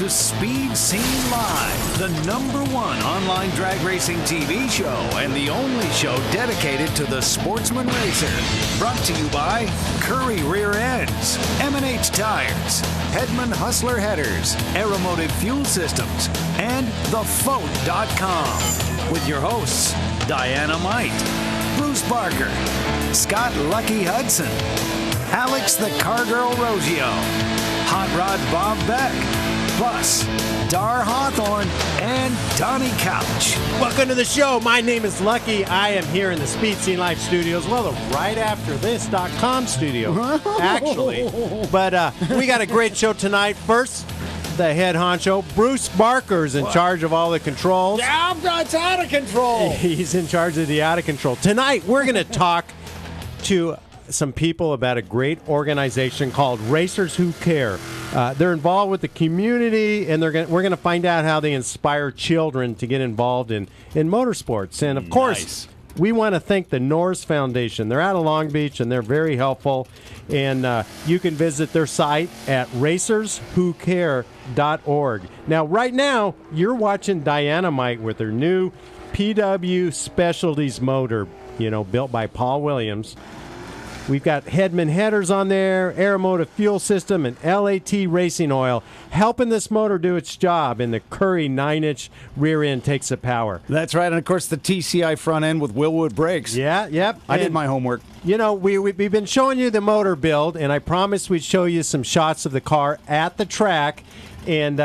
to Speed Scene Live, the #1 online drag racing TV show and the only show dedicated to the sportsman racer. Brought to you by Curry Rear Ends, M&H Tires, Hedman Hustler Headers, Aeromotive Fuel Systems, and TheFote.com. With your hosts, Diana Might, Bruce Barker, Scott Lucky Hudson, Alex the Cargirl Rogio, Hot Rod Bob Beck, plus Dar Hawthorne and Donnie Couch. Welcome to the show. My name is Lucky. I am here in the Speed Scene Live studios. Well, the right after this.com studio, actually. But we got a great show tonight. First, the head honcho, Bruce Barker, is in charge of all the controls. Yeah, it's out of control. He's in charge of the out of control. Tonight, we're going to talk to some people about a great organization called Racers Who Care. They're involved with the community, and we're going to find out how they inspire children to get involved in motorsports. And, of course, we want to thank the Norris Foundation. They're out of Long Beach, and they're very helpful. And you can visit their site at racerswhocare.org. Now, right now, you're watching Dynamite with her new PW Specialties motor, built by Paul Williams. We've got Hedman headers on there, Aeromotive fuel system, and LAT racing oil, helping this motor do its job, and the Curry 9-inch rear end takes the power. That's right, and of course the TCI front end with Willwood brakes. Yeah, yep. I did my homework. We've been showing you the motor build, and I promised we'd show you some shots of the car at the track. And,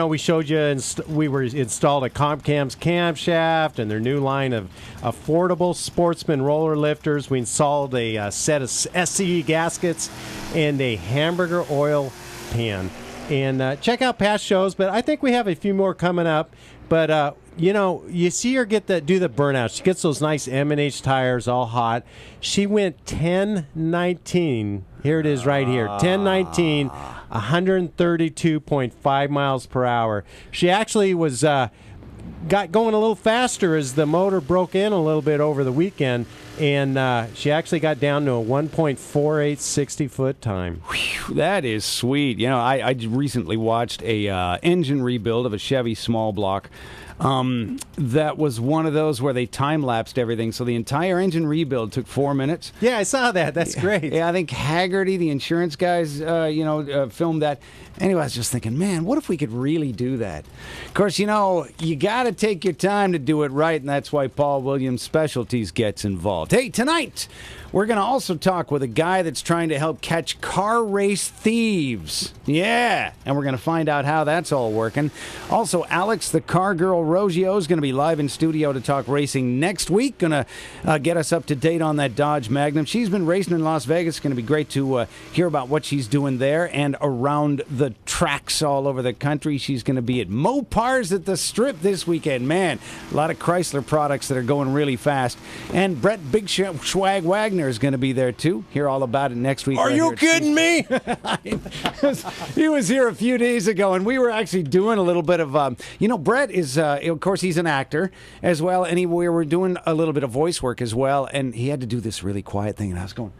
we showed you, we were installed a CompCam's camshaft and their new line of affordable sportsman roller lifters. We installed a set of SCE gaskets and a hamburger oil pan. And check out past shows, but I think we have a few more coming up. But, you see her do the burnout. She gets those nice M&H tires all hot. She went 10.19. Here it is right here. 10.19. 132.5 miles per hour. She actually was got going a little faster as the motor broke in a little bit over the weekend, and she actually got down to a 1.48 60-foot time. Whew, that is sweet. I recently watched a engine rebuild of a Chevy small block. That was one of those where they time-lapsed everything, so the entire engine rebuild took 4 minutes. Yeah, I saw that. That's great. Yeah, I think Haggerty, the insurance guys, filmed that. Anyway, I was just thinking, man, what if we could really do that? Of course, you got to take your time to do it right, and that's why Paul Williams Specialties gets involved. Hey, tonight, we're going to also talk with a guy that's trying to help catch car race thieves. Yeah, and we're going to find out how that's all working. Also, Alex, the car girl Rogio, is going to be live in studio to talk racing next week. Going to get us up to date on that Dodge Magnum. She's been racing in Las Vegas. It's going to be great to hear about what she's doing there and around the tracks all over the country. She's going to be at Mopars at the Strip this weekend. Man, a lot of Chrysler products that are going really fast. And Brett Big Schwag Wagner is going to be there too. Hear all about it next week. Are you kidding me? He was here a few days ago, and we were actually doing a little bit of, Brett is, of course, he's an actor as well, and we were doing a little bit of voice work as well, and he had to do this really quiet thing, and I was going,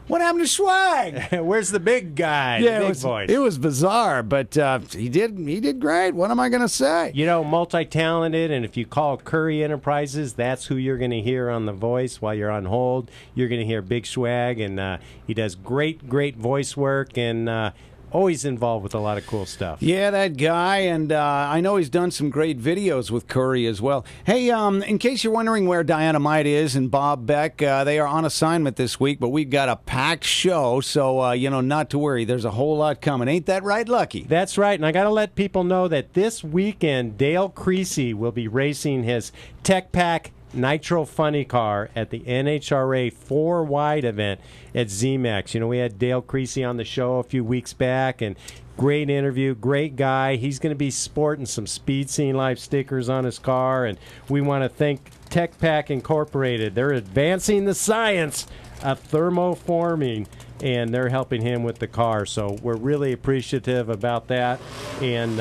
what happened to Swag? Where's the big guy? Yeah, the big voice. It was bizarre, but he did great. What am I going to say? Multi-talented, and if you call Curry Enterprises, that's who you're going to hear on the voice while you're on hold. You're going to hear Big Swag, and he does great voice work, and always involved with a lot of cool stuff. Yeah, that guy, and I know he's done some great videos with Curry as well. Hey, in case you're wondering where Diana Might is and Bob Beck, they are on assignment this week, but we've got a packed show, so, not to worry. There's a whole lot coming. Ain't that right, Lucky? That's right, and I got to let people know that this weekend, Dale Creasy will be racing his Tech Pack Nitro Funny car at the NHRA 4-Wide event at ZMAX. We had Dale Creasy on the show a few weeks back, and great interview, great guy. He's going to be sporting some Speed Scene Live stickers on his car, and we want to thank Tech Pack Incorporated. They're advancing the science of thermoforming, and they're helping him with the car. So we're really appreciative about that. And,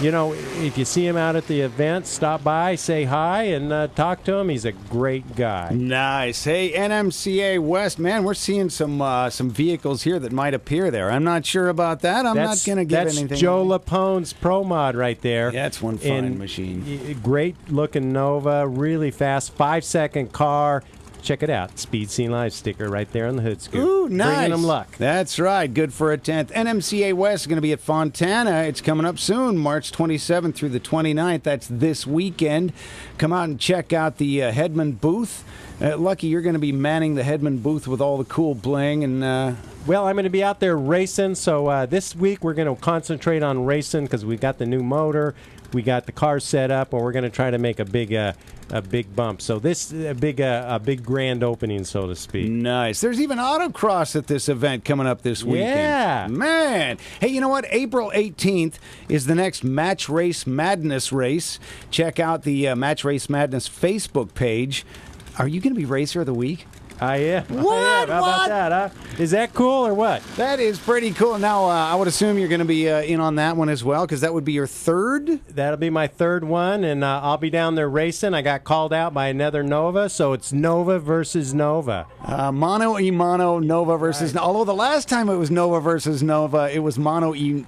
if you see him out at the event, stop by, say hi, and talk to him. He's a great guy. Nice. Hey, NMCA West, man, we're seeing some vehicles here that might appear there. I'm not sure about that. I'm not going to give anything. That's Joe Lapone's Pro Mod right there. Yeah, it's one fine machine. Great looking Nova, really fast, 5-second car. Check it out. Speed Scene Live sticker right there on the hood scoop. Ooh, nice. Bringing them luck. That's right. Good for a 10th. NMCA West is going to be at Fontana. It's coming up soon, March 27th through the 29th. That's this weekend. Come out and check out the Hedman booth. Lucky, you're going to be manning the Hedman booth with all the cool bling. And well, I'm going to be out there racing. So this week we're going to concentrate on racing because we got the new motor. We got the car set up, and we're going to try to make a big bump. So this a big grand opening, so to speak. Nice. There's even autocross at this event coming up this weekend. Yeah, man. Hey, you know what? April 18th is the next Match Race Madness race. Check out the Match Race Madness Facebook page. Are you going to be Racer of the Week? I am. What? I am. How about that, huh? Is that cool or what? That is pretty cool. Now, I would assume you're going to be in on that one as well, because that would be your third? That'll be my third one, and I'll be down there racing. I got called out by another Nova, so it's Nova versus Nova. Mono e mono, Nova versus... Right. Although the last time it was Nova versus Nova, it was mono e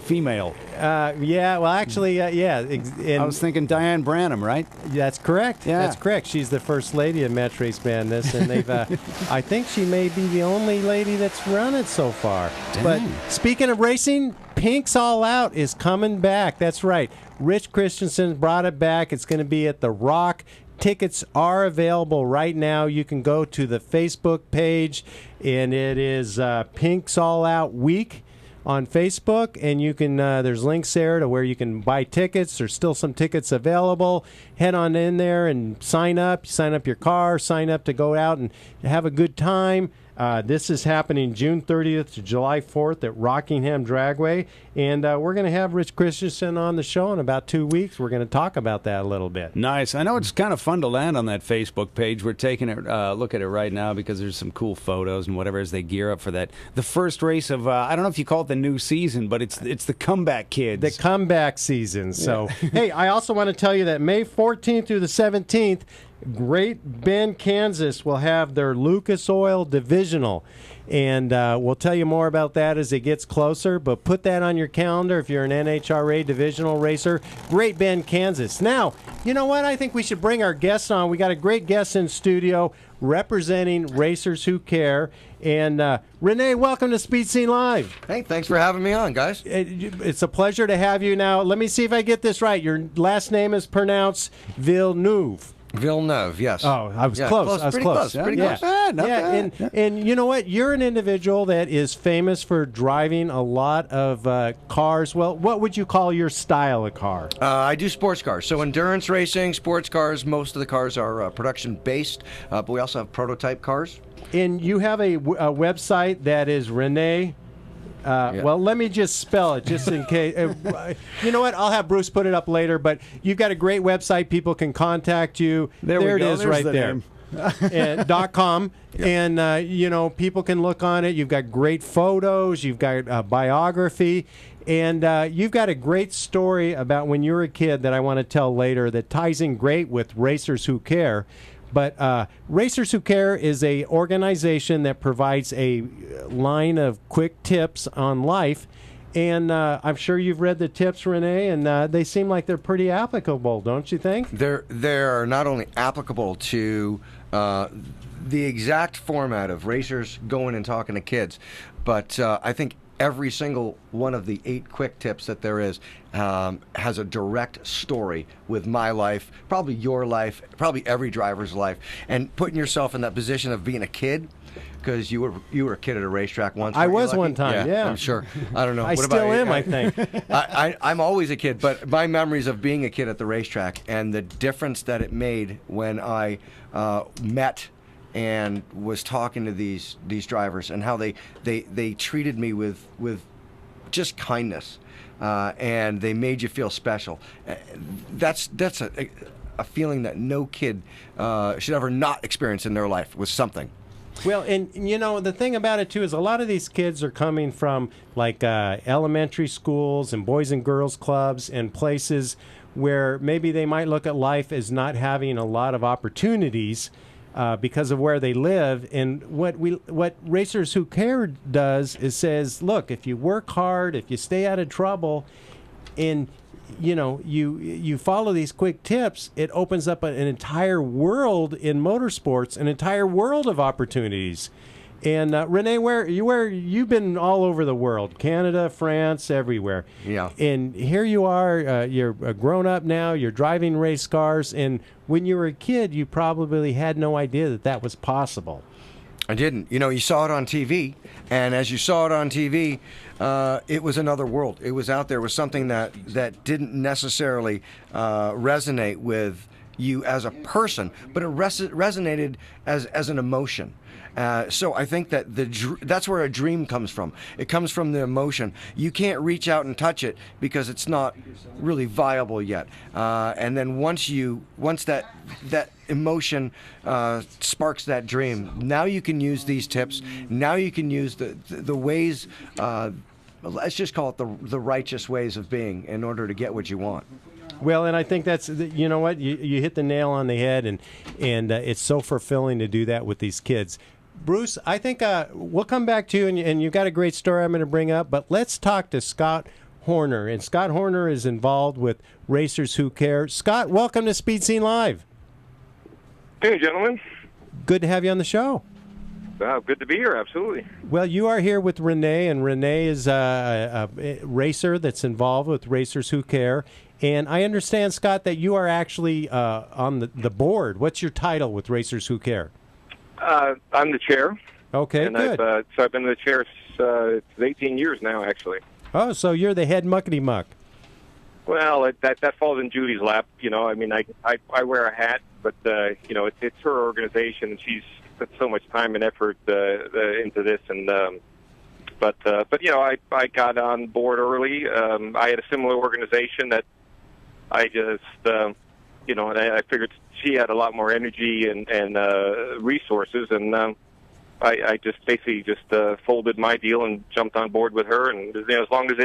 female. Yeah, well, actually, yeah. I was thinking Diane Branham, right? That's correct. Yeah. That's correct. She's the first lady of Match Race Madness, and they've... I think she may be the only lady that's run it so far. Dang. But speaking of racing, Pink's All Out is coming back. That's right. Rich Christensen brought it back. It's going to be at the Rock. Tickets are available right now. You can go to the Facebook page, and it is Pink's All Out Week on Facebook, and you can there's links there to where you can buy tickets. There's still some tickets available. Head on in there and sign up. Sign up your car, sign up to go out and have a good time. This is happening June 30th to July 4th at Rockingham Dragway, and we're going to have Rich Christensen on the show in about 2 weeks. We're going to talk about that a little bit. Nice. I know it's kind of fun to land on that Facebook page. We're taking it look at it right now because there's some cool photos and whatever as they gear up for that. The first race of I don't know if you call it the new season, but it's the comeback kids. The comeback season. So, hey, I also want to tell you that May 14th through the 17th, Great Bend, Kansas will have their Lucas Oil Divisional. And we'll tell you more about that as it gets closer, but put that on your calendar if you're an NHRA divisional racer. Great Bend, Kansas. Now, you know what? I think we should bring our guests on. We got a great guest in studio representing Racers Who Care. And Renee, welcome to Speed Scene Live. Hey, thanks for having me on, guys. It's a pleasure to have you. Now, let me see if I get this right. Your last name is pronounced Villeneuve. Villeneuve, yes. Oh, I was close. I was pretty close. Pretty Not close. bad, not bad. And you know what? You're an individual that is famous for driving a lot of cars. Well, what would you call your style of car? I do sports cars. So endurance racing, sports cars, most of the cars are production-based, but we also have prototype cars. And you have a website that is Renee... Well, let me just spell it just in case. You know what? I'll have Bruce put it up later, but you've got a great website. People can contact you. There it is. There's right there. And .com. Yep. And, people can look on it. You've got great photos. You've got a biography. And you've got a great story about when you were a kid that I want to tell later that ties in great with Racers Who Care. But Racers Who Care is a organization that provides a line of quick tips on life. And I'm sure you've read the tips, Renee, and they seem like they're pretty applicable, don't you think? They're not only applicable to the exact format of racers going and talking to kids, but I think every single one of the 8 quick tips that there is has a direct story with my life, probably your life, probably every driver's life, and putting yourself in that position of being a kid, because you were a kid at a racetrack once. I was one time, yeah. I'm sure. I don't know. I still am, I think. I'm always a kid, but my memories of being a kid at the racetrack and the difference that it made when I met and was talking to these drivers and how they treated me with just kindness, and they made you feel special. That's a feeling that no kid should ever not experience in their life with something. Well, and the thing about it too is a lot of these kids are coming from like elementary schools and boys and girls clubs and places where maybe they might look at life as not having a lot of opportunities because of where they live. And what Racers Who Care does is says, look, if you work hard, if you stay out of trouble, and you follow these quick tips, it opens up an entire world in motorsports, an entire world of opportunities. And Renee, where you've been all over the world, Canada, France, everywhere. Yeah. And here you are, you're a grown up now, you're driving race cars, and when you were a kid, you probably had no idea that was possible. I didn't. You saw it on TV, and as you saw it on TV, it was another world. It was out there. It was something that didn't necessarily resonate with you as a person, but it resonated as an emotion. So I think that that's where a dream comes from. It comes from the emotion. You can't reach out and touch it because it's not really viable yet. And then once that emotion sparks that dream, now you can use these tips. Now you can use the ways. Let's just call it the righteous ways of being in order to get what you want. Well, and I think that's, you know what, you hit the nail on the head, and it's so fulfilling to do that with these kids. Bruce, I think we'll come back to you, and you've got a great story I'm going to bring up, but let's talk to Scott Horner. And Scott Horner is involved with Racers Who Care. Scott, welcome to Speed Scene Live. Hey, gentlemen. Good to have you on the show. Good to be here, absolutely. Well, you are here with Renee, and Renee is a racer that's involved with Racers Who Care. And I understand, Scott, that you are actually on the board. What's your title with Racers Who Care? I'm the chair. Okay, and good. I've been the chair it's 18 years now, actually. Oh, so you're the head muckety-muck. Well, that falls in Judy's lap. I mean, I wear a hat, but, it's her organization, and she's put so much time and effort into this. And But I got on board early. I had a similar organization that I just, and I figured she had a lot more energy and resources, and I just basically folded my deal and jumped on board with her. And as long as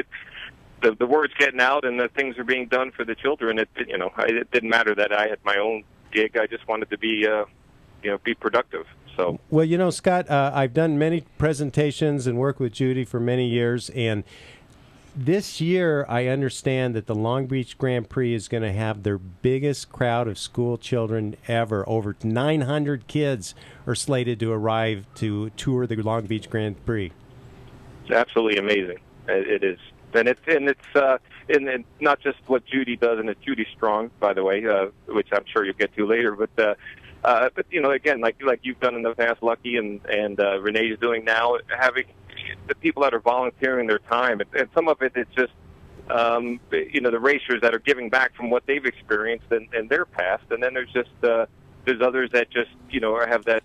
the word's getting out and the things are being done for the children, it didn't matter that I had my own gig. I just wanted to be productive. So. Well, Scott, I've done many presentations and worked with Judy for many years, and this year I understand that the Long Beach Grand Prix is going to have their biggest crowd of school children ever. Over 900 kids are slated to arrive to tour the Long Beach Grand Prix. It's absolutely amazing. It is. And it's not just what Judy does, and it's Judy Strong, by the way, which I'm sure you'll get to later, but again, like you've done in the past, Lucky, and Renee's doing now, having the people that are volunteering their time, and some of it's just the racers that are giving back from what they've experienced in their past, and then there's others that just have that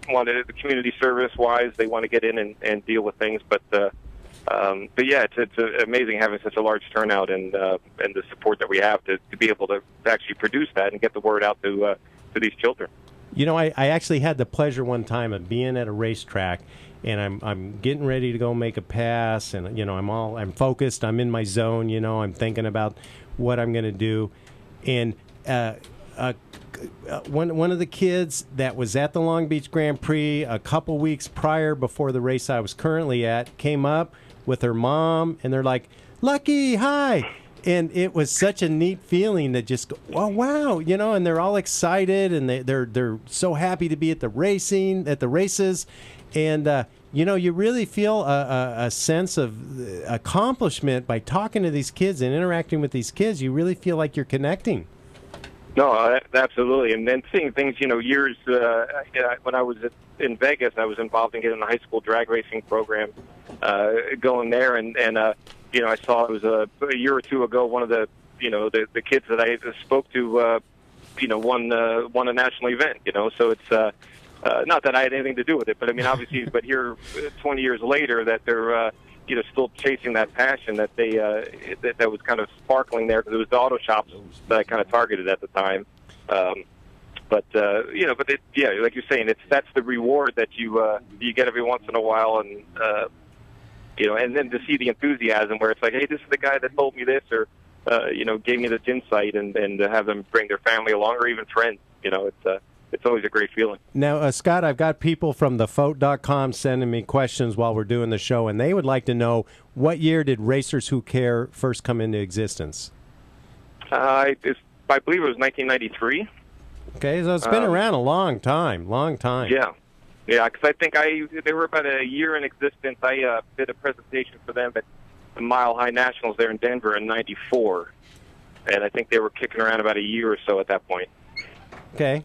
want to, the community service wise, they want to get in and deal with things, but yeah, it's amazing having such a large turnout and the support that we have to be able to actually produce that and get the word out to these children. I actually had the pleasure one time of being at a racetrack, and I'm getting ready to go make a pass, and I'm focused, I'm in my zone, I'm thinking about what I'm going to do, and one of the kids that was at the Long Beach Grand Prix a couple weeks prior, before the race I was currently at, came up with her mom, and they're like, "Lucky, hi." And it was such a neat feeling that just, oh, wow, and they're all excited, and they're so happy to be at the races. And, you really feel a sense of accomplishment by talking to these kids and interacting with these kids. You really feel like you're connecting. No, absolutely. And then seeing things, years, when I was in Vegas, I was involved in getting a high school drag racing program going there. And I saw it was a year or two ago, one of the kids that I spoke to, won a national event, so it's not that I had anything to do with it, but I mean, obviously, but here 20 years later that they're still chasing that passion that they that was kind of sparkling there, because it was the auto shops that I kind of targeted at the time. But like you're saying, that's the reward that you get every once in a while, and and then to see the enthusiasm where it's like, hey, this is the guy that told me this, or gave me this insight, and to have them bring their family along, or even friends. It's always a great feeling. Now, Scott, I've got people from thefote.com sending me questions while we're doing the show, and they would like to know, what year did Racers Who Care first come into existence? I believe it was 1993. Okay, so it's been around a long time. Yeah, because I think they were about a year in existence. I did a presentation for them at the Mile High Nationals there in Denver in '94, and I think they were kicking around about a year or so at that point. Okay,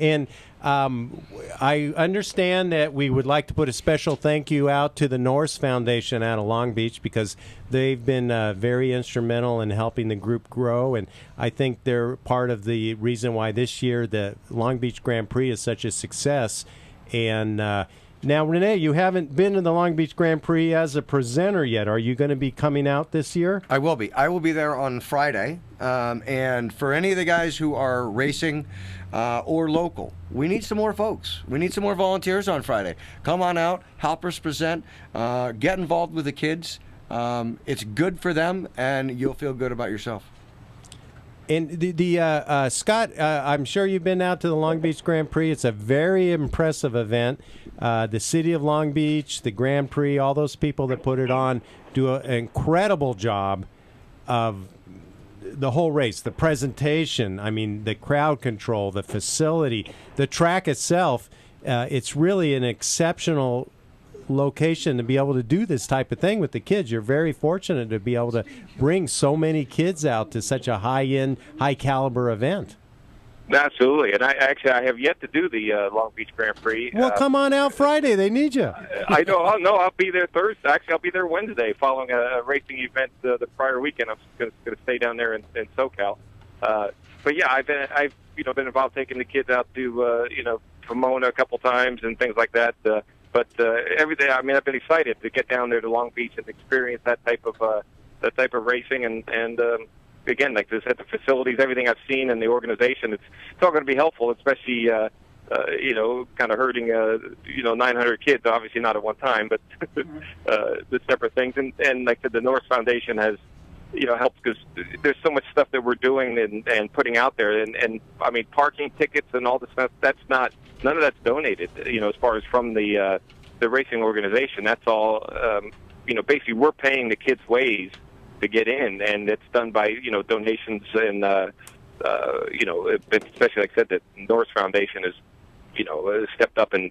and I understand that we would like to put a special thank you out to the Norse Foundation out of Long Beach, because they've been very instrumental in helping the group grow, and I think they're part of the reason why this year the Long Beach Grand Prix is such a success. And now, Renee, you haven't been to the Long Beach Grand Prix as a presenter yet. Are you going to be coming out this year? I will be. I will be there on Friday. And for any of the guys who are racing or local, we need some more folks. We need some more volunteers on Friday. Come on out, help us present, get involved with the kids. It's good for them, and you'll feel good about yourself. And Scott, I'm sure you've been out to the Long Beach Grand Prix. It's a very impressive event. The city of Long Beach, the Grand Prix, all those people that put it on do an incredible job of the whole race, the presentation, I mean, the crowd control, the facility, the track itself. It's really an exceptional location to be able to do this type of thing with the kids. You're very fortunate to be able to bring so many kids out to such a high-end, high-caliber event. Absolutely, and I have yet to do the Long Beach Grand Prix. Well, come on out Friday. They need you. I know. I'll be there Thursday. Actually, I'll be there Wednesday following a racing event the prior weekend. I'm going to stay down there in SoCal. But yeah, I've been involved taking the kids out to Pomona a couple times and things like that. But every day, I mean, I've been excited to get down there to Long Beach and experience that type of racing. And again, like this, at the facilities, everything I've seen and the organization, it's all going to be helpful, especially kind of herding 900 kids. Obviously not at one time, but the separate things. And like the Norse Foundation has helped, because there's so much stuff that we're doing and putting out there. And I mean, parking tickets and all this stuff, none of that's donated, as far as from the racing organization. That's all, basically we're paying the kids' ways to get in, and it's done by, donations, and, especially, like I said, the Norse Foundation has, stepped up and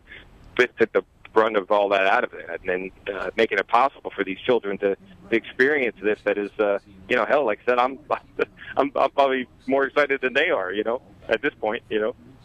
took the brunt of all that out of it, and then making it possible for these children to experience this. That is, hell, like I said, I'm probably more excited than they are, at this point,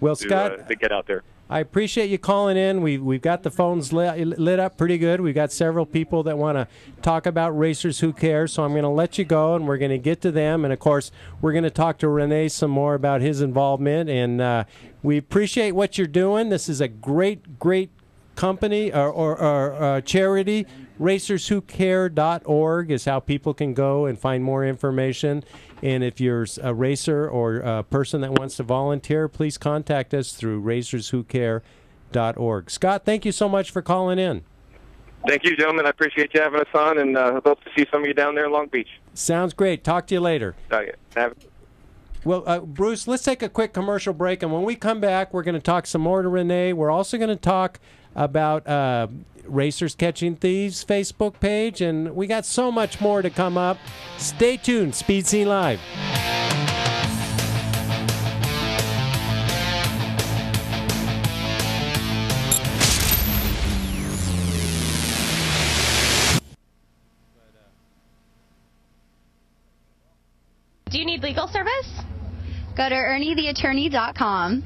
Well, Scott, to get out there. I appreciate you calling in. We've got the phones lit up pretty good. We've got several people that want to talk about Racers Who Care, so I'm going to let you go, and we're going to get to them. And, of course, we're going to talk to Renee some more about his involvement. And we appreciate what you're doing. This is a great, great company or charity. RacersWhoCare.org is how people can go and find more information. And if you're a racer or a person that wants to volunteer, please contact us through RacersWhoCare.org. Scott, thank you so much for calling in. Thank you, gentlemen. I appreciate you having us on, and I hope to see some of you down there in Long Beach. Sounds great. Talk to you later. Well, Bruce, let's take a quick commercial break, and when we come back, we're going to talk some more to Renee. We're also going to talk about Racers Catching Thieves Facebook page, and we got so much more to come up. Stay tuned. Speed Scene Live. Do you need legal service? Go to ErnieTheAttorney.com.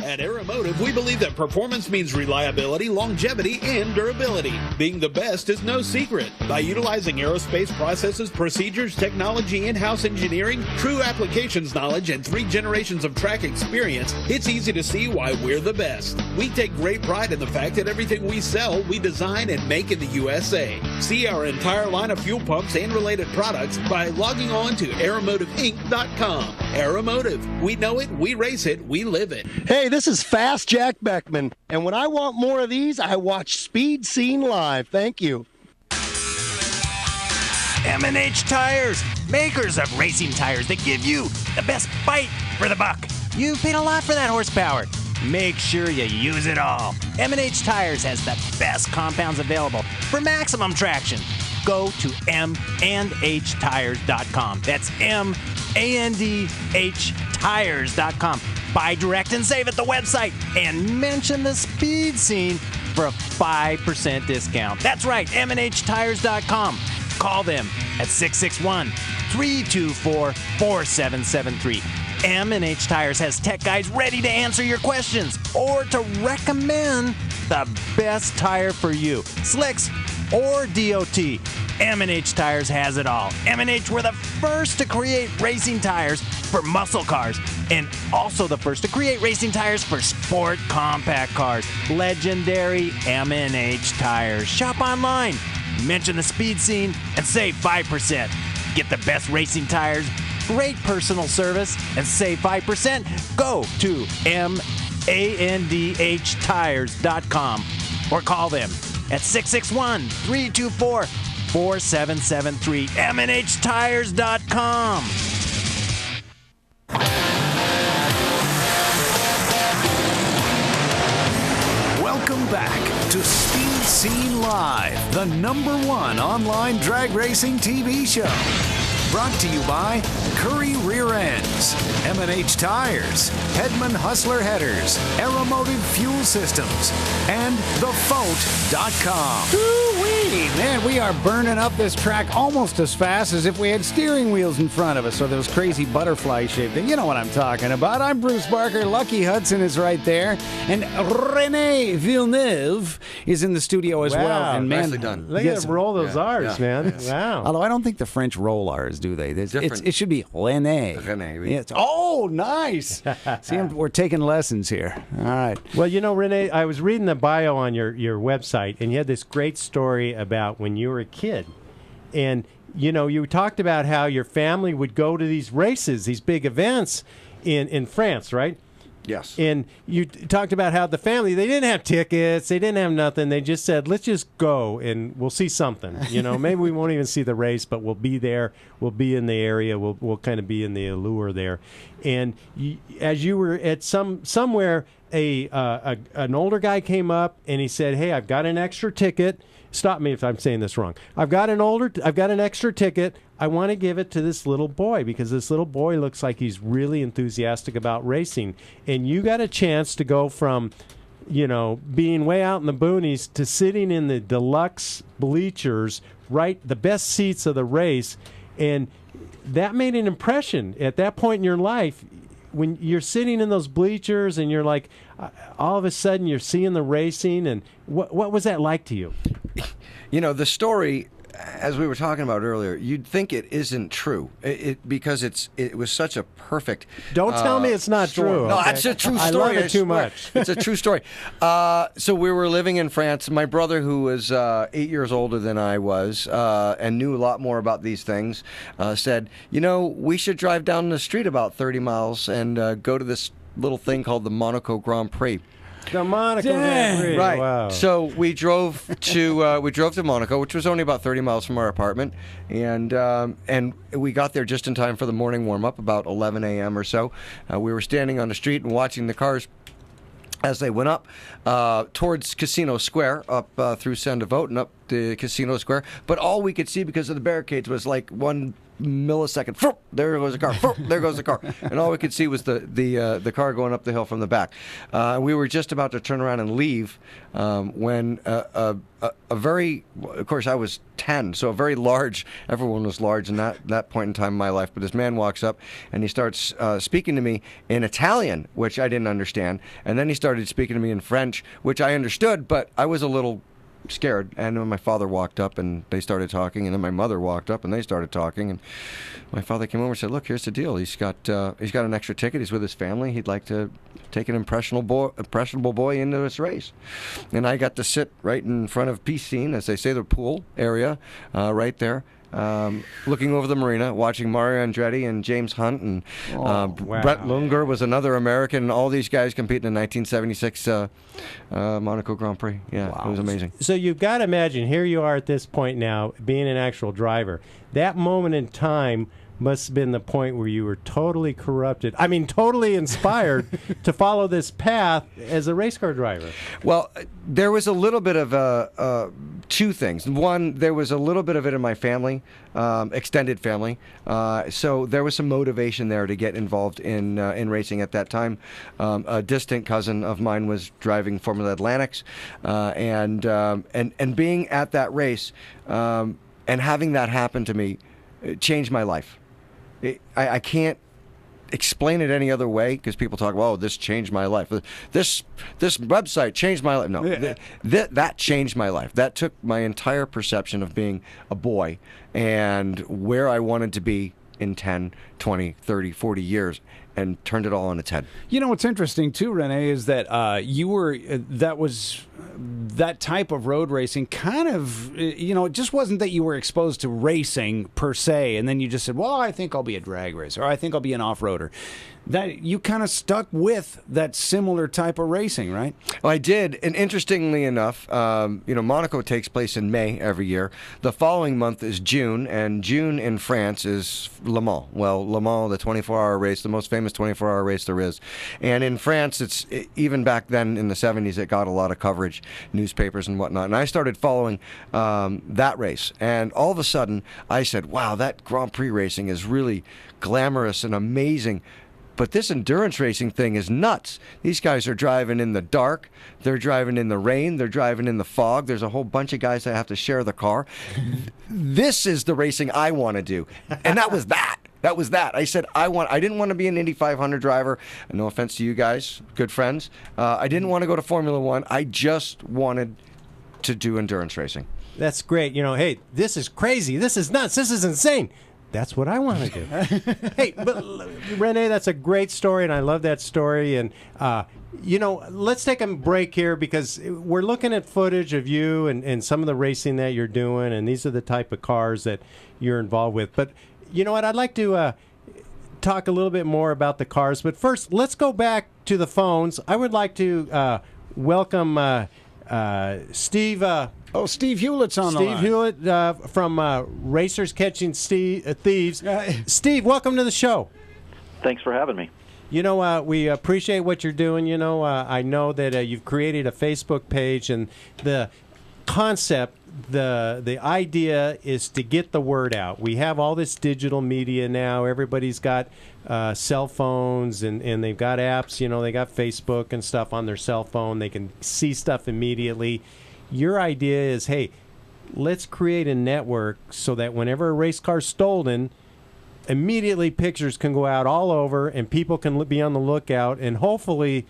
At Aeromotive, we believe that performance means reliability, longevity, and durability. Being the best is no secret. By utilizing aerospace processes, procedures, technology, in-house engineering, true applications knowledge, and 3 generations of track experience, it's easy to see why we're the best. We take great pride in the fact that everything we sell, we design and make in the USA. See our entire line of fuel pumps and related products by logging on to aeromotiveinc.com. Aeromotive. We know it, we race it, we live it. Hey, this is Fast Jack Beckman, and when I want more of these, I watch Speed Scene Live. Thank you. M&H Tires, makers of racing tires that give you the best bite for the buck. You've paid a lot for that horsepower. Make sure you use it all. M&H Tires has the best compounds available for maximum traction. Go to mandhtires.com. That's mandhtires.com. Buy direct and save at the website and mention the Speed Scene for a 5% discount. That's right, mandhtires.com. Call them at 661-324-4773. M&H Tires has tech guys ready to answer your questions or to recommend the best tire for you, slicks or DOT. M&H Tires has it all. M&H were the first to create racing tires for muscle cars and also the first to create racing tires for sport compact cars. Legendary M&H Tires. Shop online, mention the Speed Scene, and save 5%. Get the best racing tires, great personal service, and save 5%. Go to mandhtires.com or call them at 661-324-4773. MNHTires.com. Welcome back to Speed Scene Live, the #1 online drag racing TV show. Brought to you by Curry Rear Ends, M&H Tires, Hedman Hustler Headers, Aeromotive Fuel Systems, and TheFote.com. Ooh-wee! Man, we are burning up this track almost as fast as if we had steering wheels in front of us, or those crazy butterfly-shaped things. You know what I'm talking about. I'm Bruce Barker. Lucky Hudson is right there. And Renee Villeneuve is in the studio as well. And man, nicely done. Look at them roll those R's, man. Yes. Wow. Although I don't think the French roll R's, do they? It should be René. René, oui. Yeah, oh, nice. See, we're taking lessons here. All right. Well, you know, Renee, I was reading the bio on your website, and you had this great story about when you were a kid. And, you know, you talked about how your family would go to these races, these big events in France, right? Yes. And you talked about how the family, they didn't have tickets, they didn't have nothing. They just said, let's just go and we'll see something. You know, maybe we won't even see the race, but we'll be there. We'll be in the area. We'll kind of be in the allure there. And as you were at somewhere, an older guy came up and he said, hey, I've got an extra ticket. Stop me if I'm saying this wrong. I've got an extra ticket. I want to give it to this little boy because this little boy looks like he's really enthusiastic about racing. And you got a chance to go from, you know, being way out in the boonies to sitting in the deluxe bleachers, right, the best seats of the race. And that made an impression at that point in your life when you're sitting in those bleachers and you're like, all of a sudden you're seeing the racing. And what was that like to you? You know, the story, as we were talking about earlier, you'd think it isn't true because it was such a perfect. Don't tell me it's not story. true. No, Okay? it's a true story. I love it too swear. much. It's a true story. So we were living in France. My brother, who was 8 years older than I was and knew a lot more about these things, said, you know, we should drive down the street about 30 miles and go to this little thing called the Monaco Grand Prix. The Monaco Grand Prix. Right. Wow. So we drove to Monaco, which was only about 30 miles from our apartment, and we got there just in time for the morning warm up, about 11 a.m. or so. We were standing on the street and watching the cars as they went up towards Casino Square, up through Saint-Devote and up the casino square, but all we could see because of the barricades was like 1 millisecond. There goes the car. There goes the car, and all we could see was the car going up the hill from the back. We were just about to turn around and leave when a very, of course, I was 10, so a very large. Everyone was large in that point in time in my life. But this man walks up and he starts speaking to me in Italian, which I didn't understand, and then he started speaking to me in French, which I understood, but I was a little scared. And then my father walked up and they started talking, and then my mother walked up and they started talking, and my father came over and said, "Look, here's the deal. He's got an extra ticket. He's with his family. He'd like to take an impressionable boy into this race." And I got to sit right in front of Piscine, as they say, the pool area, right there. Looking over the marina, watching Mario Andretti and James Hunt, and Brett Lunger was another American, and all these guys competing in the 1976 Monaco Grand Prix. Yeah, It was amazing. So you've got to imagine, here you are at this point now, being an actual driver. That moment in time must have been the point where you were totally totally inspired to follow this path as a race car driver. Well, there was a little bit of two things. One, there was a little bit of it in my family, extended family. So there was some motivation there to get involved in racing at that time. A distant cousin of mine was driving Formula Atlantics, and being at that race and having that happen to me changed my life. I can't explain it any other way, because people talk, "Well, this changed my life. This website changed my life." No, that changed my life. That took my entire perception of being a boy and where I wanted to be in 10, 20, 30, 40 years, and turned it all on its head. You know what's interesting too, Rene, is that that type of road racing kind of, it just wasn't that you were exposed to racing per se, and then you just said, "Well, I think I'll be a drag racer, or I think I'll be an off-roader." That you kind of stuck with that similar type of racing, right? Well, I did, and interestingly enough, Monaco takes place in May every year. The following month is June, and June in France is Le Mans. Well, Le Mans, the 24-hour race, the most famous 24-hour race there is. And in France, even back then in the 70s, it got a lot of coverage, newspapers and whatnot. And I started following that race. And all of a sudden, I said, "Wow, that Grand Prix racing is really glamorous and amazing. But this endurance racing thing is nuts. These guys are driving in the dark. They're driving in the rain. They're driving in the fog. There's a whole bunch of guys that have to share the car. This is the racing I want to do." And that was that. That was that. I said, I didn't want to be an Indy 500 driver. No offense to you guys, good friends. I didn't want to go to Formula One. I just wanted to do endurance racing. That's great. Hey, this is crazy. This is nuts. This is insane. That's what I want to do. Hey, but Rene, that's a great story, and I love that story. And, let's take a break here, because we're looking at footage of you and some of the racing that you're doing, and these are the type of cars that you're involved with. But you know what? I'd like to talk a little bit more about the cars. But first, let's go back to the phones. I would like to welcome Steve... Steve Hewlett's on the line. Steve Hewlett from Racers Catching Thieves. Steve, welcome to the show. Thanks for having me. We appreciate what you're doing. I know that you've created a Facebook page, and the concept, the idea is to get the word out. We have all this digital media now. Everybody's got cell phones, and they've got apps. They got Facebook and stuff on their cell phone. They can see stuff immediately. Your idea is, hey, let's create a network so that whenever a race car's stolen, immediately pictures can go out all over and people can be on the lookout, and hopefully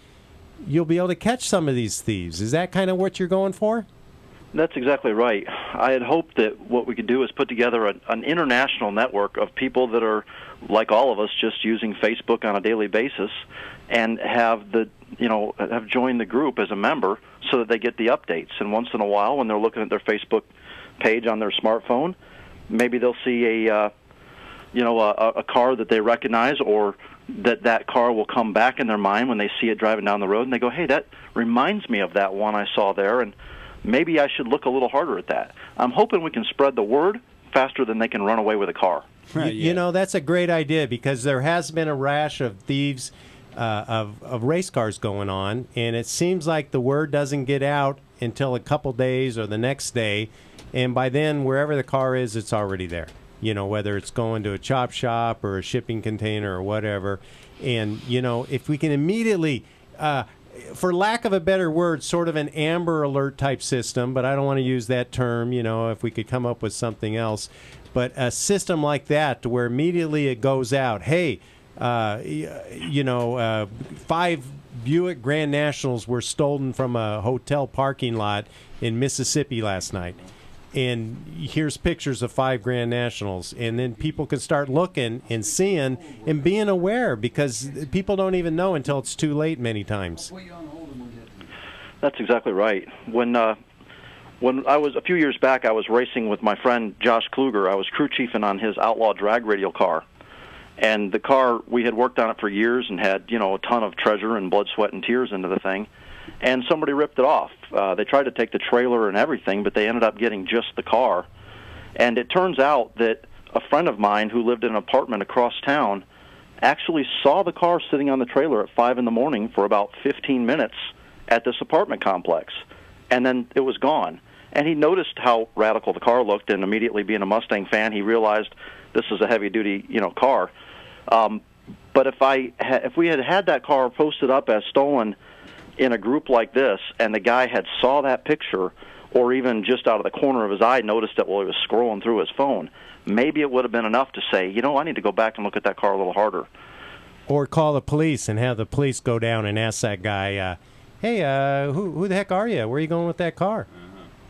you'll be able to catch some of these thieves. Is that kind of what you're going for? That's exactly right. I had hoped that what we could do is put together an international network of people that are, like all of us, just using Facebook on a daily basis, and have joined the group as a member so that they get the updates. And once in a while, when they're looking at their Facebook page on their smartphone, maybe they'll see a car that they recognize, or that car will come back in their mind when they see it driving down the road, and they go, "Hey, that reminds me of that one I saw there, and maybe I should look a little harder at that." I'm hoping we can spread the word faster than they can run away with a car. That's a great idea, because there has been a rash of thieves of race cars going on, and it seems like the word doesn't get out until a couple days or the next day, And by then, wherever the car is, it's already there. You know, whether it's going to a chop shop or a shipping container or whatever. And, you know, if we can immediately, for lack of a better word, sort of an Amber Alert type system, but I don't want to use that term, you know, if we could come up with something else. But a system like that to where immediately it goes out, hey, 5 Buick Grand Nationals were stolen from a hotel parking lot in Mississippi last night. And here's pictures of 5 Grand Nationals. And then people can start looking and seeing and being aware, because people don't even know until it's too late many times. That's exactly right. When I was, a few years back, I was racing with my friend Josh Kluger. I was crew chiefing on his outlaw drag radial car. And the car, we had worked on it for years and had, you know, a ton of treasure and blood, sweat, and tears into the thing. And somebody ripped it off. They tried to take the trailer and everything, but they ended up getting just the car. And it turns out that a friend of mine who lived in an apartment across town actually saw the car sitting on the trailer at 5 in the morning for about 15 minutes at this apartment complex. And then it was gone. And he noticed how radical the car looked, and immediately, being a Mustang fan, he realized this is a heavy-duty, you know, car. But if we had that car posted up as stolen in a group like this, and the guy had saw that picture, or even just out of the corner of his eye noticed it while he was scrolling through his phone, maybe it would have been enough to say, you know, I need to go back and look at that car a little harder. Or call the police and have the police go down and ask that guy, hey, who the heck are you? Where are you going with that car?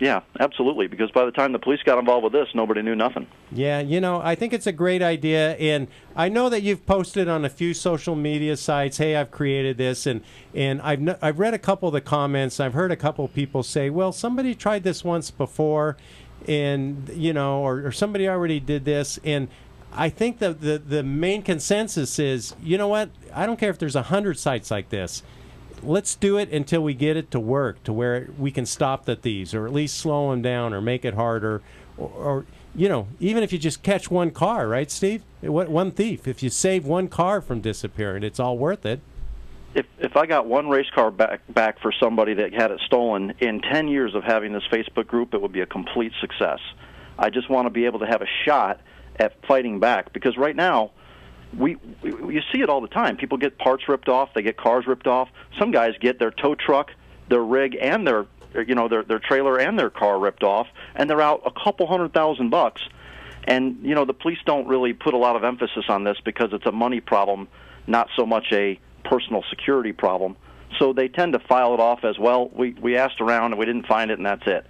Yeah, absolutely, because by the time the police got involved with this, nobody knew nothing. Yeah, you know, I think it's a great idea, and I know that you've posted on a few social media sites, hey, I've created this, and I've read a couple of the comments. I've heard a couple of people say, well, somebody tried this once before, and, you know, or somebody already did this, and I think the main consensus is, you know what, I don't care if there's 100 sites like this. Let's do it until we get it to work, to where we can stop the thieves, or at least slow them down, or make it harder, or you know, even if you just catch one car, right, Steve? One thief. If you save one car from disappearing, it's all worth it. If I got one race car back for somebody that had it stolen, in 10 years of having this Facebook group, it would be a complete success. I just want to be able to have a shot at fighting back, because right now, you see it all the time. People get parts ripped off. They get cars ripped off. Some guys get their tow truck, their rig, and their trailer and their car ripped off, and they're out a couple $100,000. And you know, the police don't really put a lot of emphasis on this because it's a money problem, not so much a personal security problem. So they tend to file it off as, well, we asked around and we didn't find it, and that's it.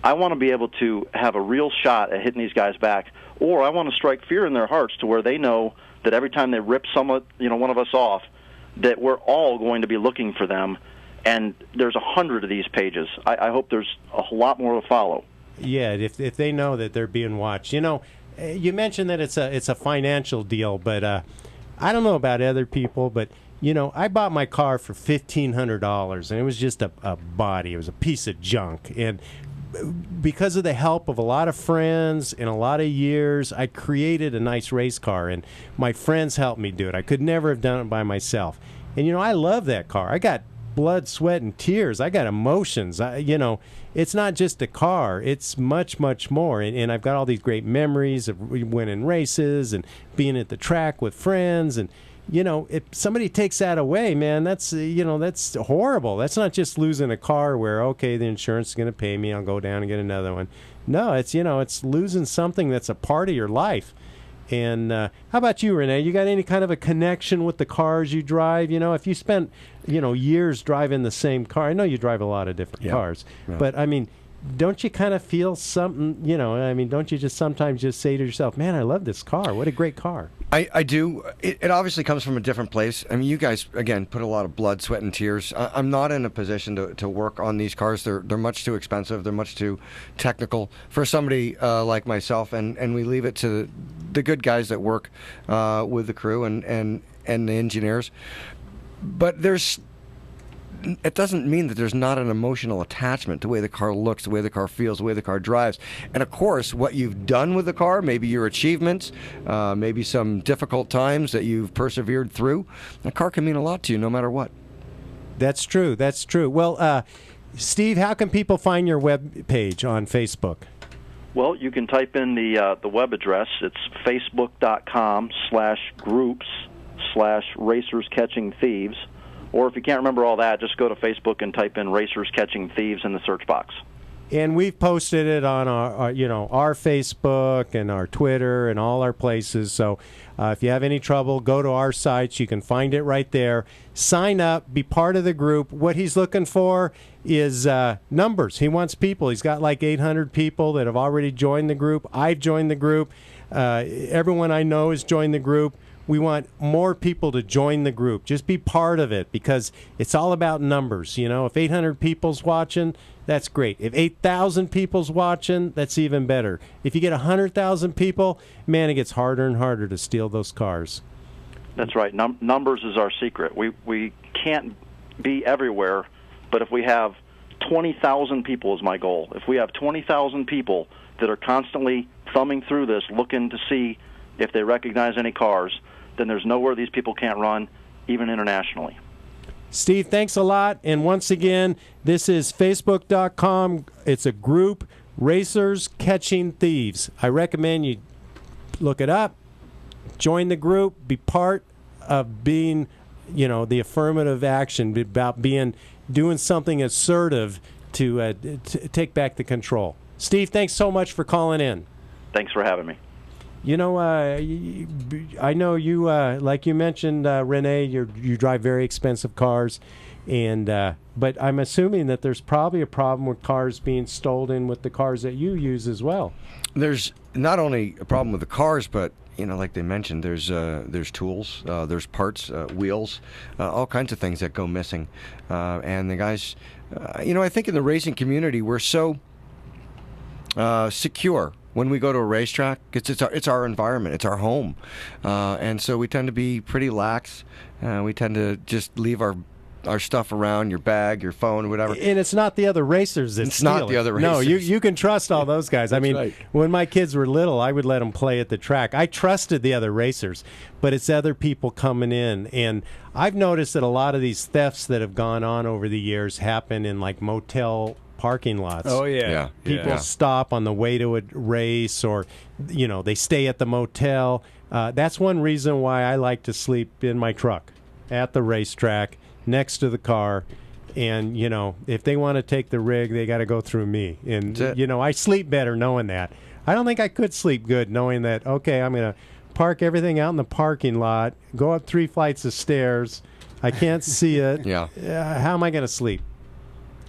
I want to be able to have a real shot at hitting these guys back, or I want to strike fear in their hearts to where they know that every time they rip one of us off, that we're all going to be looking for them. And there's 100 of these pages. I hope there's a lot more to follow. Yeah, if they know that they're being watched. You know, you mentioned that it's a financial deal, but I don't know about other people, but you know, I bought my car for $1,500, and it was just a body. It was a piece of junk, and because of the help of a lot of friends and a lot of years, I created a nice race car, and my friends helped me do it. I could never have done it by myself. And, you know, I love that car. I got blood, sweat, and tears. I got emotions. You know, it's not just a car. It's much, much more. And I've got all these great memories of winning races and being at the track with friends. And, you know, if somebody takes that away, man, that's horrible. That's not just losing a car where, okay, the insurance is going to pay me, I'll go down and get another one. No, it's losing something that's a part of your life. And how about you, Renee? You got any kind of a connection with the cars you drive? You know, if you spent, years driving the same car, I know you drive a lot of different cars, but I mean, don't you kind of feel something, don't you just sometimes just say to yourself, man, I love this car. What a great car. I do. It obviously comes from a different place. I mean, you guys, again, put a lot of blood, sweat, and tears. I'm not in a position to work on these cars. They're much too expensive. They're much too technical for somebody like myself, and we leave it to the good guys that work with the crew and the engineers. But it doesn't mean that there's not an emotional attachment to the way the car looks, the way the car feels, the way the car drives. And of course, what you've done with the car, maybe your achievements, maybe some difficult times that you've persevered through, a car can mean a lot to you no matter what. That's true. Well, Steve, how can people find your web page on Facebook? Well, you can type in the web address. It's facebook.com/groups/Racers Catching Thieves. Or if you can't remember all that, just go to Facebook and type in Racers Catching Thieves in the search box. And we've posted it on our Facebook and our Twitter and all our places. So if you have any trouble, go to our sites. You can find it right there. Sign up. Be part of the group. What he's looking for is numbers. He wants people. He's got like 800 people that have already joined the group. I've joined the group. Everyone I know has joined the group. We want more people to join the group. Just be part of it because it's all about numbers. If 800 people's watching, that's great. If 8,000 people's watching, that's even better. If you get 100,000 people, man, it gets harder and harder to steal those cars. That's right. Numbers is our secret. We can't be everywhere, but if we have 20,000 people is my goal. If we have 20,000 people that are constantly thumbing through this, looking to see if they recognize any cars, then there's nowhere these people can't run, even internationally. Steve, thanks a lot. And once again, this is Facebook.com. It's a group, Racers Catching Thieves. I recommend you look it up, join the group, be part of being, the affirmative action, about doing something assertive to take back the control. Steve, thanks so much for calling in. Thanks for having me. I know you, like you mentioned, Renee, you drive very expensive cars, but I'm assuming that there's probably a problem with cars being stolen with the cars that you use as well. There's not only a problem with the cars, but like they mentioned, there's tools, there's parts, wheels, all kinds of things that go missing, and the guys, I think in the racing community we're so secure. When we go to a racetrack, it's our environment, it's our home, and so we tend to be pretty lax. We tend to just leave our stuff around, your bag, your phone, whatever. And it's not the other racers that steal it. It's not the other racers. No, you can trust all those guys. I mean, right. When my kids were little, I would let them play at the track. I trusted the other racers, but it's other people coming in. And I've noticed that a lot of these thefts that have gone on over the years happen in like motel parking lots. Oh, yeah. People stop on the way to a race, or, they stay at the motel. That's one reason why I like to sleep in my truck at the racetrack next to the car. And, if they want to take the rig, they got to go through me. And, I sleep better knowing that. I don't think I could sleep good knowing that, okay, I'm going to park everything out in the parking lot, go up 3 flights of stairs. I can't see it. Yeah. How am I going to sleep?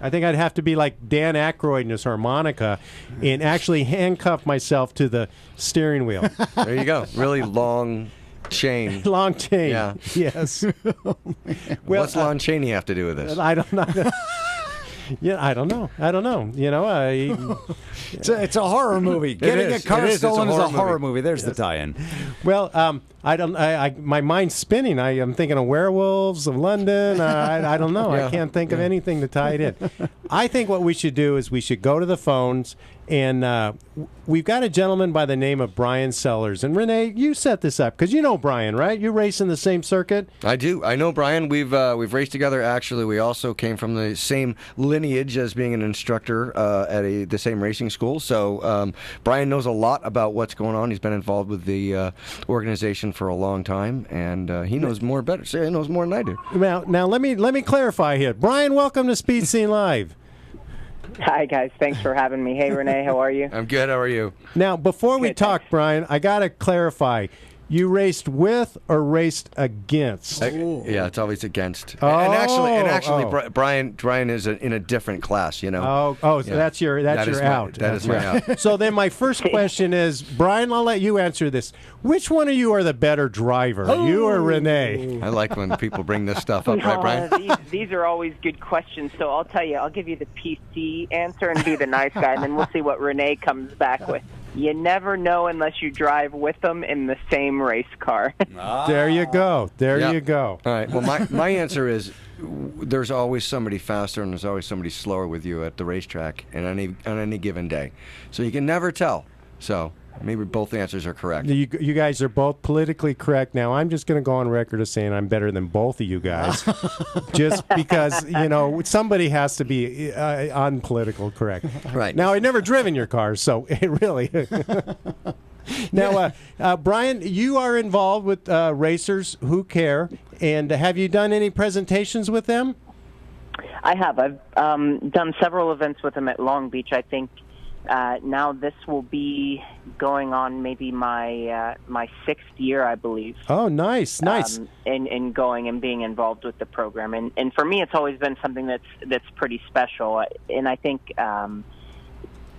I think I'd have to be like Dan Aykroyd in his harmonica and actually handcuff myself to the steering wheel. There you go. Really long chain. Long chain. Yeah. Yes. What's Lon Chaney have to do with this? I don't know. I don't know. It's a horror movie. Getting a car stolen is a horror movie. There's the tie-in. Well, my mind's spinning. I am thinking of Werewolves of London. I don't know. I can't think of anything to tie it in. I think what we should do is we should go to the phones, and we've got a gentleman by the name of Brian Sellers. And Renee, you set this up because you know Brian, right? You race in the same circuit. I do. I know Brian. We've raced together. Actually, we also came from the same lineage as being an instructor at the same racing school. So Brian knows a lot about what's going on. He's been involved with the organization for a long time, and he knows more better. Say, he knows more than I do. Now let me clarify here. Brian, welcome to Speed Scene Live. Hi, guys. Thanks for having me. Hey, Renee, how are you? I'm good. How are you? Now, before we talk, Brian, I got to clarify. You raced with or raced against? Yeah, it's always against. And actually, Brian is in a different class. So that's your out. That is my out. So then, my first question is, Brian, I'll let you answer this. Which one of you are the better driver, you or Renee? I like when people bring this stuff up, right, Brian? These are always good questions. So I'll tell you, I'll give you the PC answer and be the nice guy, and then we'll see what Renee comes back with. You never know unless you drive with them in the same race car. There you go. You go. All right. Well, my answer is there's always somebody faster and there's always somebody slower with you at the racetrack and on any given day. So you can never tell. So Maybe both answers are correct. You guys are both politically correct. Now, I'm just going to go on record as saying I'm better than both of you guys. Just because, somebody has to be unpolitical correct. Right. Now, I've never driven your car, so it really... Now, Brian, you are involved with Racers Who Care, and have you done any presentations with them? I have. I've done several events with them at Long Beach. I think now this will be going on maybe my 6th year, I believe. Oh, nice. In going and being involved with the program, and for me, it's always been something that's pretty special. And I think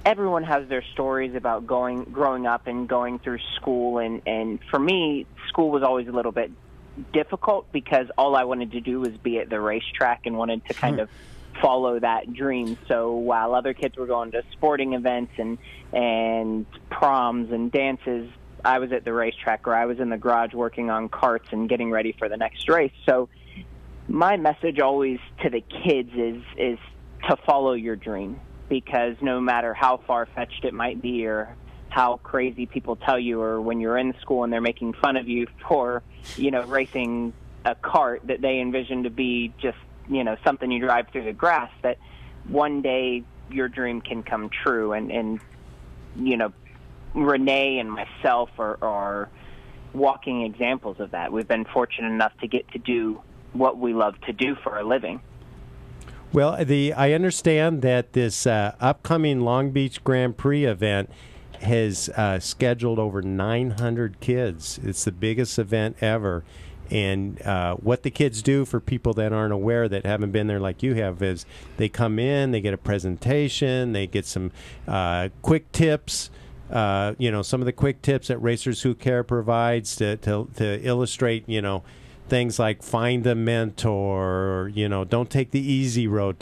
everyone has their stories about growing up and going through school, and for me, school was always a little bit difficult because all I wanted to do was be at the racetrack and wanted to kind of follow that dream. So while other kids were going to sporting events and proms and dances, I was at the racetrack, or I was in the garage working on karts and getting ready for the next race. So my message always to the kids is to follow your dream, because no matter how far-fetched it might be or how crazy people tell you, or when you're in school and they're making fun of you for, racing a kart that they envision to be just, something you drive through the grass, that one day your dream can come true. And Renee and myself are walking examples of that. We've been fortunate enough to get to do what we love to do for a living. Well, I understand that this upcoming Long Beach Grand Prix event has scheduled over 900 kids. It's the biggest event ever. And what the kids do, for people that aren't aware, that haven't been there like you have, is they come in, they get a presentation, they get some quick tips. Some of the quick tips that Racers Who Care provides to illustrate, things like find a mentor, don't take the easy road,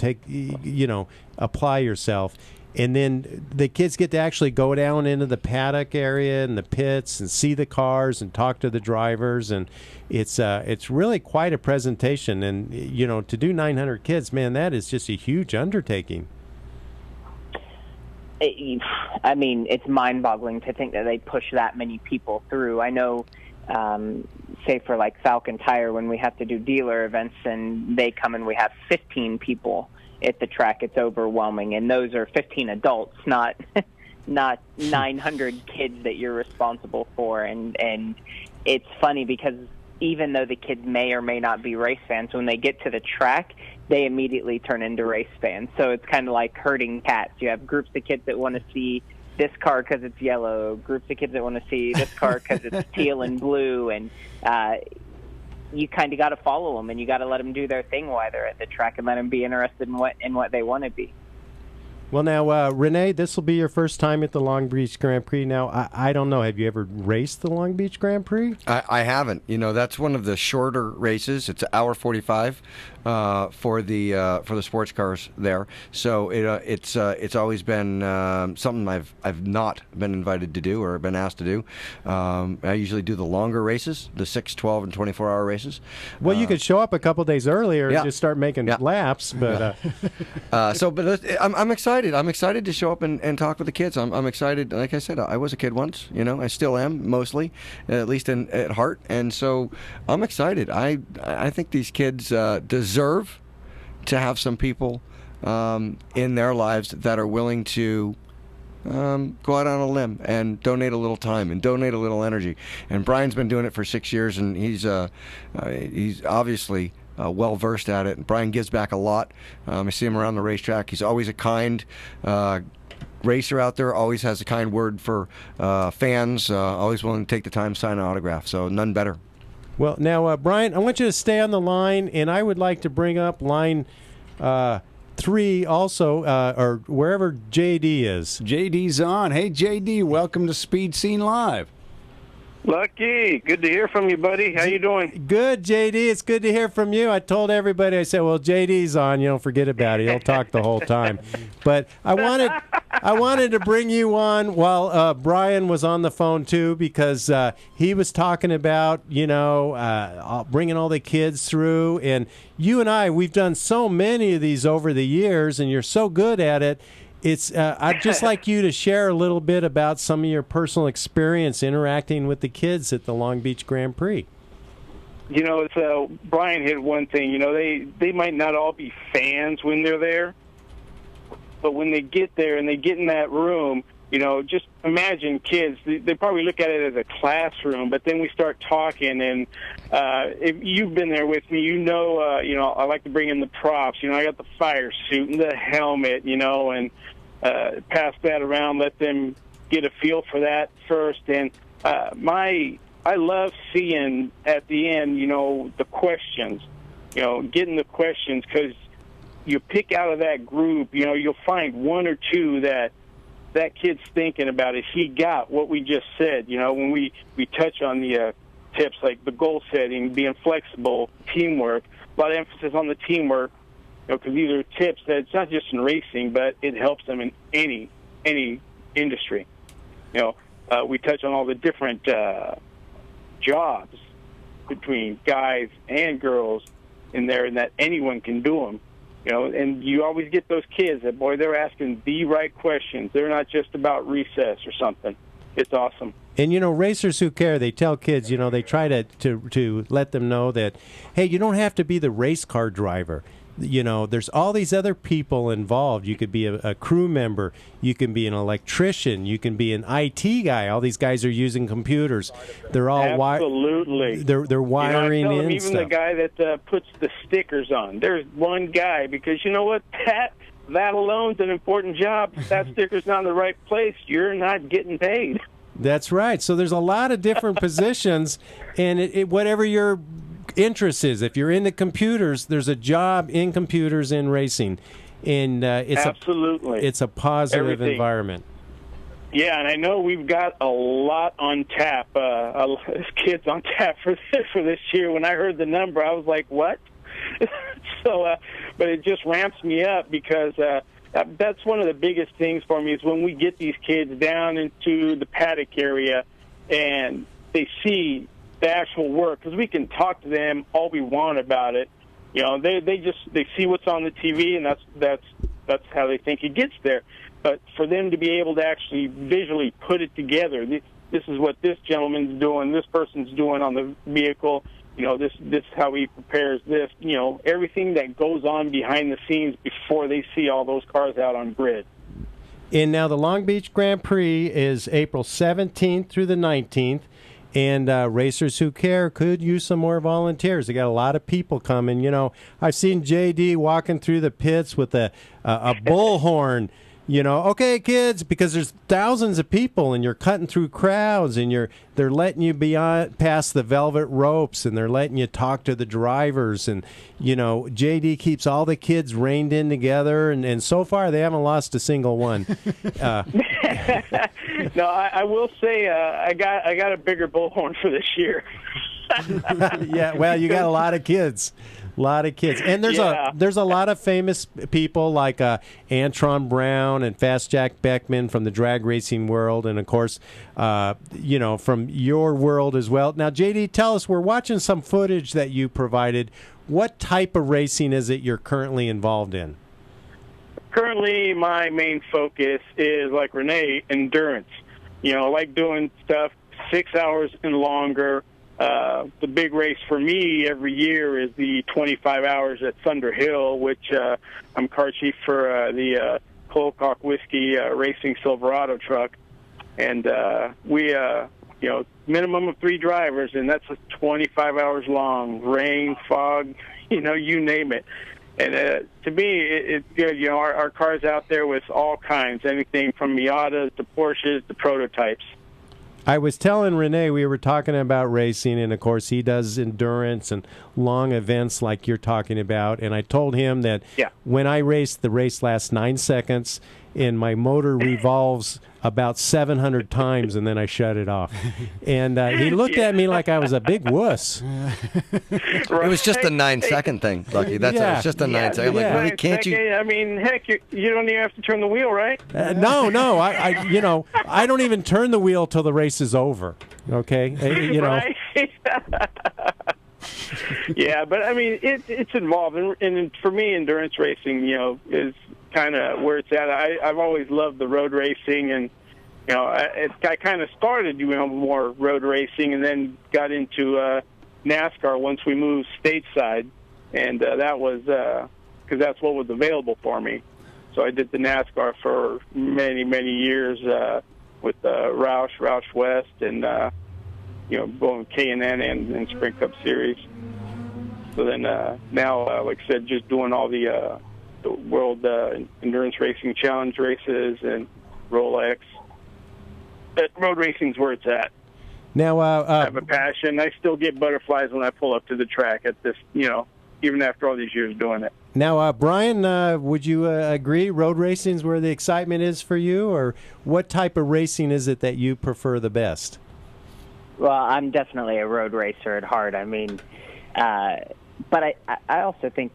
apply yourself. And then the kids get to actually go down into the paddock area and the pits and see the cars and talk to the drivers. And it's really quite a presentation. And, to do 900 kids, man, that is just a huge undertaking. I mean, it's mind-boggling to think that they push that many people through. I know, say for like Falcon Tire, when we have to do dealer events and they come and we have 15 people at the track, it's overwhelming. And those are 15 adults, not 900 kids that you're responsible for. And it's funny because even though the kids may or may not be race fans, when they get to the track, they immediately turn into race fans. So it's kind of like herding cats. You have groups of kids that want to see this car because it's yellow, groups of kids that want to see this car because it's teal and blue, and you kind of got to follow them, and you got to let them do their thing while they're at the track and let them be interested in what they want to be. Well, now, Renee, this will be your first time at the Long Beach Grand Prix. Now, I don't know. Have you ever raced the Long Beach Grand Prix? I haven't. That's one of the shorter races. It's an hour 45 for the sports cars there. So it's always been something I've not been invited to do or been asked to do. I usually do the longer races, the 6, 12, and 24-hour races. Well, you could show up a couple days earlier and just start making laps. But I'm excited. I'm excited to show up and talk with the kids. I'm excited. Like I said, I was a kid once. I still am, mostly, at least at heart. And so I'm excited. I think these kids deserve to have some people in their lives that are willing to go out on a limb and donate a little time and donate a little energy. And Brian's been doing it for 6 years, and he's obviously well versed at it. And Brian gives back a lot. I see him around the racetrack. He's always a kind racer out there. Always has a kind word for fans. Always willing to take the time to sign an autograph. So none better. Well, now, Brian, I want you to stay on the line, and I would like to bring up line 3 also, or wherever JD is. JD's on. Hey, JD, welcome to Speed Scene Live. Lucky, good to hear from you, buddy. How you doing? Good, JD. It's good to hear from you. I told everybody, I said, well, JD's on. Forget about it. He'll talk the whole time. But I wanted to bring you on while Brian was on the phone, too, because he was talking about, bringing all the kids through. And you and I, we've done so many of these over the years, and you're so good at it. I'd just like you to share a little bit about some of your personal experience interacting with the kids at the Long Beach Grand Prix. You know, it's Brian hit one thing. You know, they might not all be fans when they're there, but when they get there and they get in that room, you know, just imagine kids. They probably look at it as a classroom, but then we start talking, and if you've been there with me, you know, I like to bring in the props. You know, I got the fire suit and the helmet, you know, and pass that around, let them get a feel for that first. And I love seeing at the end, you know, the questions, you know, getting the questions, because you pick out of that group, you know, you'll find one or two that kid's thinking about. Is he got what we just said? You know, when we touch on the tips like the goal setting, being flexible, teamwork, a lot of emphasis on the teamwork, you know, because these are tips that it's not just in racing, but it helps them in any industry. You know, we touch on all the different jobs between guys and girls in there, and that anyone can do them. You know, and you always get those kids that, boy, they're asking the right questions. They're not just about recess or something. It's awesome. And, you know, Racers Who Care, they tell kids, you know, they try to let them know that, hey, you don't have to be the race car driver. You know, there's all these other people involved. You could be a crew member. You can be an electrician. You can be an IT guy. All these guys are using computers. They're all absolutely. They're wiring you know, I tell them, in even stuff. the guy that puts the stickers on. There's one guy, because you know what? That alone's an important job. If that sticker's not in the right place, you're not getting paid. That's right. So there's a lot of different positions, and whatever your interest is, if you're into computers, there's a job in computers in racing, and absolutely, it's a positive everything. Environment. Yeah, and I know we've got a lot on tap, kids on tap for this year. When I heard the number, I was like, what? So, but it just ramps me up, because that's one of the biggest things for me, is when we get these kids down into the paddock area and they see the actual work, because we can talk to them all we want about it. You know, they see what's on the TV, and that's how they think it gets there. But for them to be able to actually visually put it together, this is what this gentleman's doing, this person's doing on the vehicle, you know, this is how he prepares this, you know, everything that goes on behind the scenes before they see all those cars out on grid. And now the Long Beach Grand Prix is April 17th through the 19th. And Racers Who Care could use some more volunteers. They got a lot of people coming. You know, I've seen JD walking through the pits with a bullhorn. You know, okay, kids, because there's thousands of people, and you're cutting through crowds, and they're letting you past the velvet ropes, and they're letting you talk to the drivers, and you know, JD keeps all the kids reined in together, and so far they haven't lost a single one. No, I will say I got a bigger bullhorn for this year. Yeah, well, you got a lot of kids. And there's a lot of famous people like Antron Brown and Fast Jack Beckman from the drag racing world, and of course, you know, from your world as well. Now, JD, tell us, we're watching some footage that you provided. What type of racing is it you're currently involved in? Currently, my main focus is, like Renee, endurance. You know, I like doing stuff 6 hours and longer. The big race for me every year is the 25 hours at Thunder Hill, which I'm car chief for the Colcock Whiskey Racing Silverado truck. And we, you know, minimum of 3 drivers, and that's 25 hours long, rain, fog, you know, you name it. And to me, it's good. You know, our cars out there with all kinds, anything from Miatas to Porsches to prototypes. I was telling Renee, we were talking about racing, and of course he does endurance and long events like you're talking about. And I told him that when I race, the race lasts 9 seconds, and my motor revolves about 700 times, and then I shut it off. And he looked at me like I was a big wuss. It was just a 9-second thing, Lucky. That's it's just a 9 second. Like, really, can't you? I mean, heck, you don't even have to turn the wheel, right? No. I you know, I don't even turn the wheel till the race is over. Okay, you know. Right? Yeah, but I mean, it's involved, and for me, endurance racing, you know, is kind of where it's at. I've always loved the road racing, and I kind of started doing more road racing, and then got into NASCAR once we moved stateside, and that was because that's what was available for me. So I did the NASCAR for many, many years with Roush West, and going K&N and Sprint Cup Series. So then now, like I said, just doing all the World Endurance Racing Challenge races and Rolex. But road racing's where it's at. Now, I have a passion. I still get butterflies when I pull up to the track at this, even after all these years doing it. Now, Brian, would you agree road racing is where the excitement is for you, or what type of racing is it that you prefer the best? Well, I'm definitely a road racer at heart. I mean, but I also think,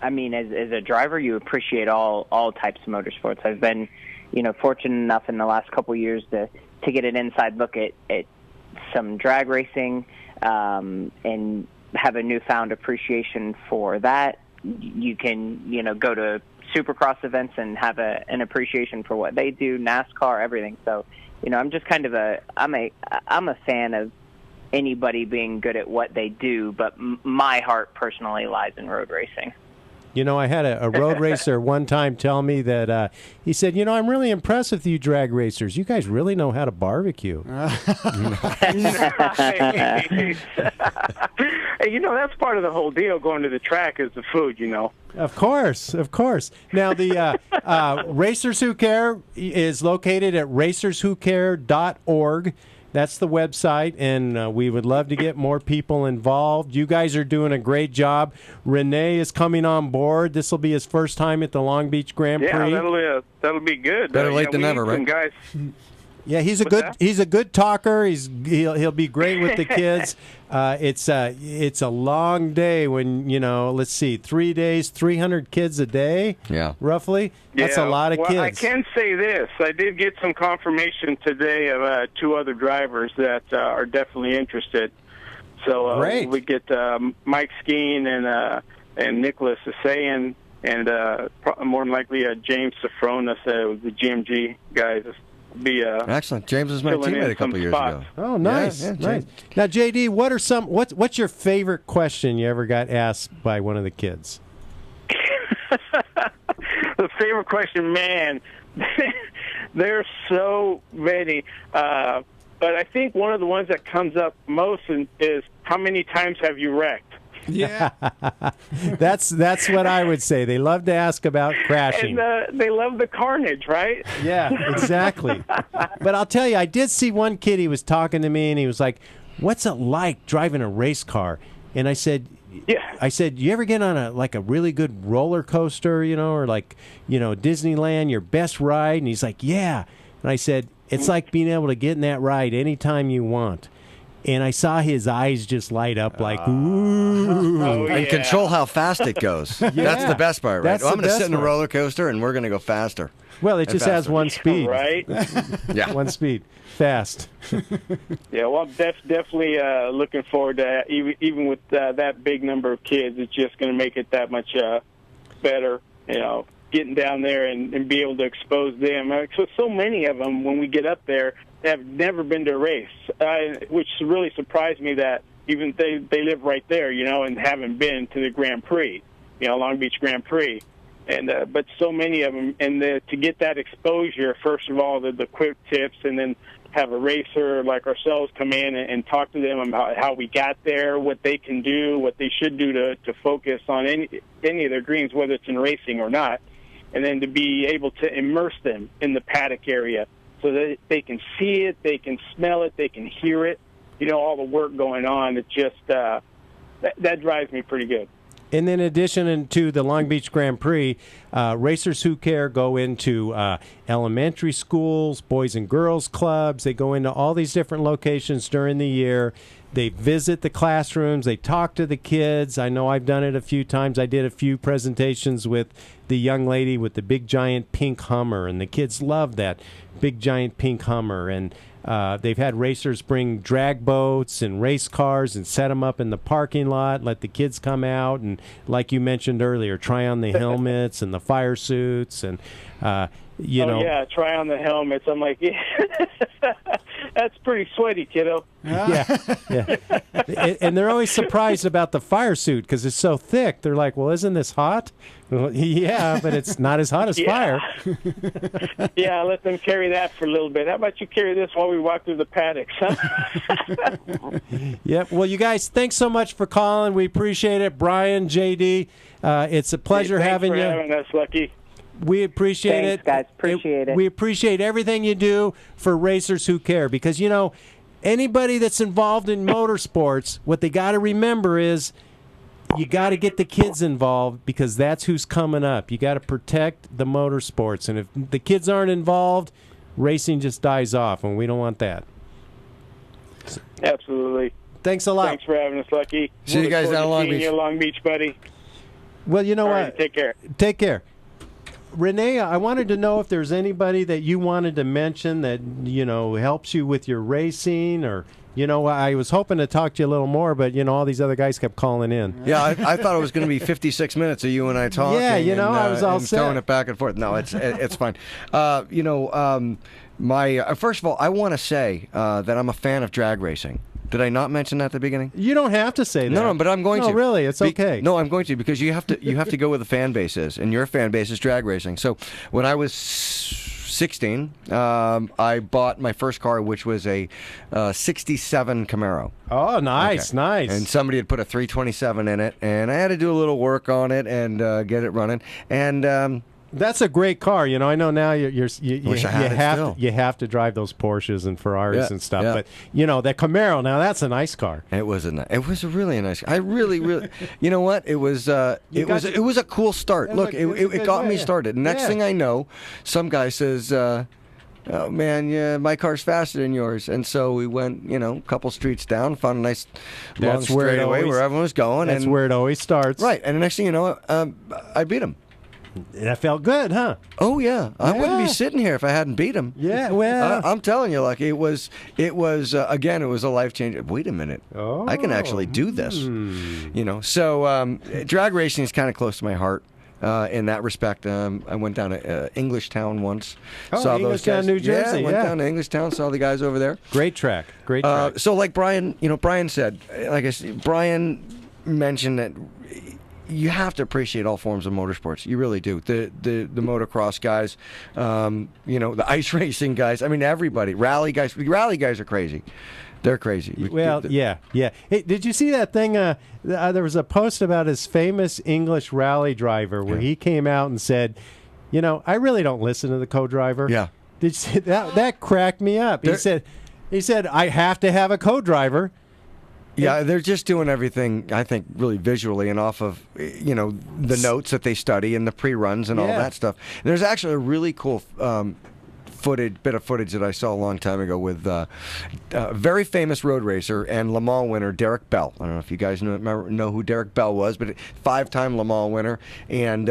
as a driver, you appreciate all types of motorsports. I've been, fortunate enough in the last couple of years to get an inside look at some drag racing and have a newfound appreciation for that. You can, go to Supercross events and have an appreciation for what they do, NASCAR, everything. So, I'm just kind of I'm a fan of anybody being good at what they do, but my heart personally lies in road racing. I had a road racer one time tell me that he said, I'm really impressed with you drag racers. You guys really know how to barbecue. Hey, that's part of the whole deal going to the track is the food, Of course. Now, the Racers Who Care is located at racerswhocare.org. That's the website, and we would love to get more people involved. You guys are doing a great job. Renee is coming on board. This will be his first time at the Long Beach Grand Prix. Yeah, that'll be good. Better late than never, right? Guys. Yeah, he's a good talker. He'll be great with the kids. It's a long day when let's see, 3 days, 300 kids a day. Yeah, roughly. That's a lot of kids. I can say this: I did get some confirmation today of 2 other drivers that are definitely interested. So we get Mike Skeen and Nicholas Asayan, and more than likely James Safronis, the GMG guys. Excellent. James was my teammate a couple years ago. Oh, nice, nice. Now, JD, what's your favorite question you ever got asked by one of the kids? The favorite question, man, there's so many. But I think one of the ones that comes up most is how many times have you wrecked? Yeah. That's what I would say. They love to ask about crashing. And they love the carnage, right? Yeah, exactly. But I'll tell you, I did see one kid, he was talking to me, and he was like, what's it like driving a race car? And I said, you ever get on a really good roller coaster, or Disneyland, your best ride? And he's like, yeah. And I said, it's like being able to get in that ride anytime you want. And I saw his eyes just light up like, ooh. Oh, yeah. And control how fast it goes. Yeah. That's the best part, right? I'm going to sit in a roller coaster, and we're going to go faster. Well, it just has one speed. Right? Yeah. One speed. Fast. Yeah, well, I'm definitely looking forward to even with that big number of kids, it's just going to make it that much better, getting down there and be able to expose them. So many of them, when we get up there, have never been to a race, which really surprised me that even they live right there, and haven't been to the Grand Prix, Long Beach Grand Prix. And but so many of them, and to get that exposure, first of all, the quick tips, and then have a racer like ourselves come in and talk to them about how we got there, what they can do, what they should do to focus on any of their dreams, whether it's in racing or not, and then to be able to immerse them in the paddock area so that they can see it, they can smell it, they can hear it, all the work going on. It just that drives me pretty good. And in addition to the Long Beach Grand Prix, Racers Who Care go into elementary schools, boys and girls clubs. They go into all these different locations during the year. They visit the classrooms. They talk to the kids. I know I've done it a few times. I did a few presentations with the young lady with the big giant pink Hummer, and the kids love that big giant pink Hummer. And They've had racers bring drag boats and race cars and set them up in the parking lot, let the kids come out, and like you mentioned earlier, try on the helmets and the fire suits, and you know. Yeah, try on the helmets. I'm like, yeah, that's pretty sweaty, kiddo. Yeah. And they're always surprised about the fire suit because it's so thick. They're like, well, isn't this hot? Well, yeah, but it's not as hot as fire. Yeah, let them carry that for a little bit. How about you carry this while we walk through the paddocks, huh? Yep. Well, you guys, thanks so much for calling. We appreciate it. Brian, JD, it's a pleasure having you. Thanks for having us, Lucky. We appreciate Thanks, it. guys. Appreciate it. We appreciate everything you do for racers who care because, you know, anybody that's involved in motorsports, what they got to remember is you got to get the kids involved because that's who's coming up. You got to protect the motorsports. And if the kids aren't involved, racing just dies off, and we don't want that. Absolutely. Thanks a lot. Thanks for having us, Lucky. See you guys down in Long Beach. You Long Beach, buddy. Well, you know All what? right, take care. Take care. Renee, I wanted to know if there's anybody that you wanted to mention that, you know, helps you with your racing or, you know, I was hoping to talk to you a little more, but, you know, all these other guys kept calling in. Yeah, I thought it was going to be 56 minutes of you and I talking. Yeah, you know, I was all and set. throwing it back and forth. No, it's fine. You know, first of all, I want to say that I'm a fan of drag racing. Did I not mention that at the beginning? You don't have to say that. No, but I'm going to. No, really, it's okay. No, I'm going to because you have to go where the fan base is, and your fan base is drag racing. So when I was 16, I bought my first car, which was a '67 Camaro. Oh, nice, nice. And somebody had put a 327 in it, and I had to do a little work on it and get it running. And that's a great car. You know, I know now you Wish I had it still. you have to drive those Porsches and Ferraris Yeah, and stuff. yeah. But you know, that Camaro now that's a nice car. It was a really nice. I really, you know what? It was it was a cool start. It was Look, a- it's a it good got way, me yeah. started. Next Yeah. thing I know, some guy says, "Oh man, yeah, my car's faster than yours." And so we went, you know, a couple streets down, found a nice long That's where it straightaway always- where everyone was going. That's and, where it always starts. right. And the next thing you know, I beat him. That felt good, huh? Oh yeah, I wouldn't be Yeah. sitting here if I hadn't beat him. Yeah, well, I'm telling you, like it was again, it was a life changer. Wait a minute, I can actually do this. You know, so drag racing is kind of close to my heart. In that respect, I went down to Englishtown once. Oh, saw those Englishtown, guys. New Jersey, Yeah, went yeah. down to Englishtown, saw the guys over there. great track, great track. So, like Brian, you know, Brian said, like I said, Brian mentioned that you have to appreciate all forms of motorsports. You really do. The motocross guys, you know, the ice racing guys. I mean, everybody. Rally guys. Rally guys are crazy. They're crazy. Well, yeah. Hey, did you see that thing? There was a post about his famous English rally driver where he came out and said, "You know, I really don't listen to the co-driver." Yeah. Did you see that? That cracked me up. He said, "I have to have a co-driver." Yeah, they're just doing everything, I think, really visually and off of, you know, the notes that they study and the pre-runs and all Yeah. that stuff. There's actually a really cool bit of footage that I saw a long time ago with a very famous road racer and Le Mans winner Derek Bell. I don't know if you guys know who Derek Bell was, but 5-time Le Mans winner. And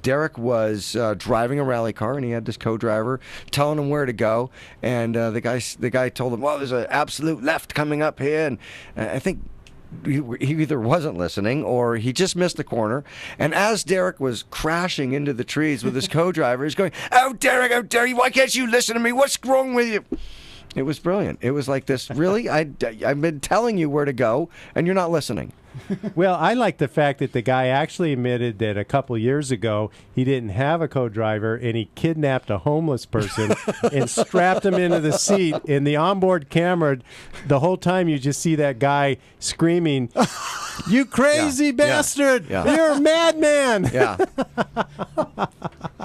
Derek was driving a rally car, and he had this co-driver telling him where to go. And the guy told him, "Well, there's an absolute left coming up here." And I think he either wasn't listening or he just missed the corner. And as Derek was crashing into the trees with his co-driver, he's going, "Oh, Derek, how dare you? Why can't you listen to me? What's wrong with you?" It was brilliant. It was like this, really? I've been telling you where to go, and you're not listening. Well, I like the fact that the guy actually admitted that a couple years ago he didn't have a co-driver and he kidnapped a homeless person and strapped him into the seat. And the onboard camera, the whole time you just see that guy screaming, "You crazy bastard! Yeah. You're a madman!" Yeah.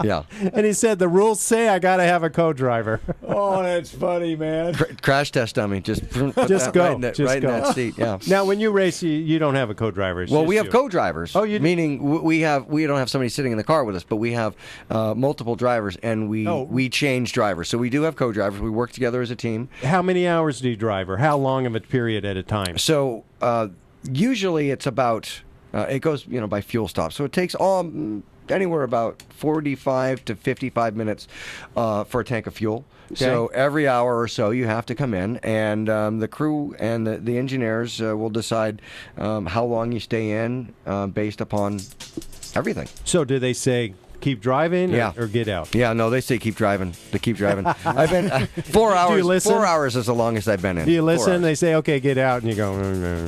Yeah. And he said, "The rules say I got to have a co-driver." Oh, that's funny, man. Crash test dummy. Just Just right go. in that, Just right go. in that seat. Yeah. Now, when you race, you don't have a co-driver. It's Well, just we have you. co-drivers. Oh, you do? Meaning we don't have somebody sitting in the car with us, but we have multiple drivers, and we change drivers. So we do have co-drivers. We work together as a team. How many hours do you drive, or how long of a period at a time? So usually it's about it goes by fuel stops. So it takes anywhere about 45 to 55 minutes for a tank of fuel. Okay. So every hour or so you have to come in, and the crew and the engineers will decide how long you stay in based upon everything. So do they say keep driving Yeah. or get out? Yeah, no, they say keep driving. They keep driving. I've been 4 hours. Do you listen? 4 hours is the longest I've been in. Do you 4 listen? hours. They say, okay, get out, and you go,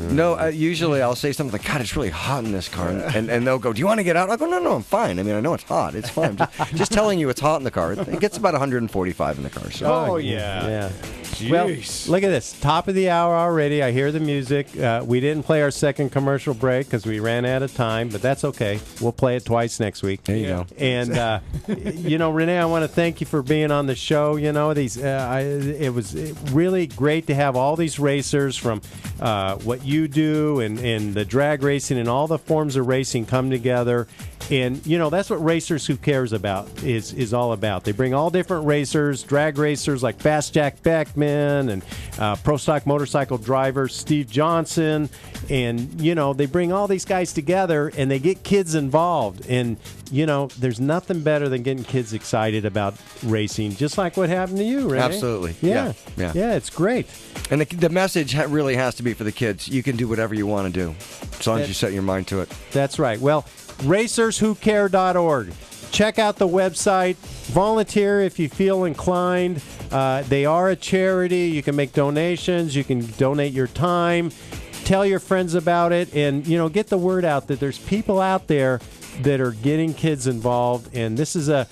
No, usually I'll say something like, God, it's really hot in this car. And they'll go, do you want to get out? I go, no, I'm fine. I mean, I know it's hot. It's fine. Just telling you it's hot in the car. It gets about 145 in the car. So. Oh, yeah. Well, look at this. Top of the hour already. I hear the music. We didn't play our second commercial break because we ran out of time, but that's okay. We'll play it twice next week. There you go. And, Renee, I want to thank you for being on the show. It was really great to have all these racers from what you do and the drag racing and all the forms of racing come together. And, that's what Racers Who Cares About is all about. They bring all different racers, drag racers like Fast Jack Beckman and Pro Stock Motorcycle driver Steve Johnson. And, they bring all these guys together and they get kids involved. And, there's nothing better than getting kids excited about racing, just like what happened to you, Renee. Absolutely. Yeah, Yeah. it's great. And the message really has to be for the kids. You can do whatever you want to do as long as you set your mind to it. That's right. Well, RacersWhoCare.org. Check out the website. Volunteer if you feel inclined. They are a charity. You can make donations. You can donate your time. Tell your friends about it. And, get the word out that there's people out there that are getting kids involved. And this is a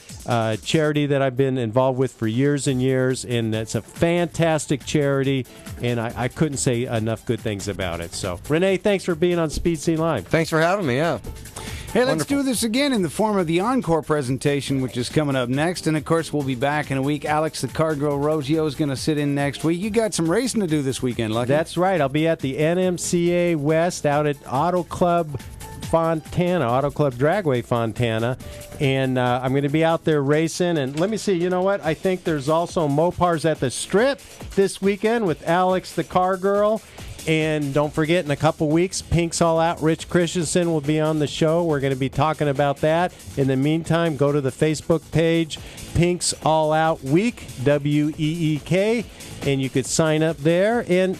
charity that I've been involved with for years and years. And it's a fantastic charity. And I couldn't say enough good things about it. So, Renee, thanks for being on Speed Scene Live. Thanks for having me, yeah. Hey, let's do this again in the form of the encore presentation, which is coming up next. And, of course, we'll be back in a week. Alex, the car girl, Rogio, is going to sit in next week. You got some racing to do this weekend, Lucky. That's right. I'll be at the NMCA West out at Auto Club Fontana, Auto Club Dragway Fontana. And I'm going to be out there racing. And let me see, you know what? I think there's also Mopars at the Strip this weekend with Alex, the car girl. And don't forget, in a couple weeks, Pink's All Out. Rich Christensen will be on the show. We're going to be talking about that. In the meantime, go to the Facebook page, Pink's All Out Week, WEEK, and you could sign up there. And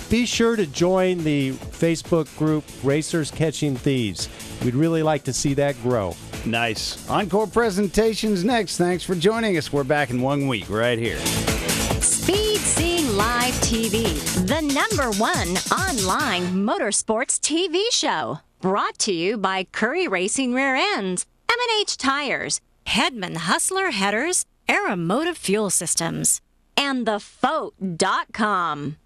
be sure to join the Facebook group, Racers Catching Thieves. We'd really like to see that grow. Nice. Encore presentations next. Thanks for joining us. We're back in 1 week right here. Speed Scene Live TV, the #1 online motorsports TV show. Brought to you by Curry Racing Rear Ends, M&H Tires, Hedman Hustler Headers, Aeromotive Fuel Systems, and theFote.com.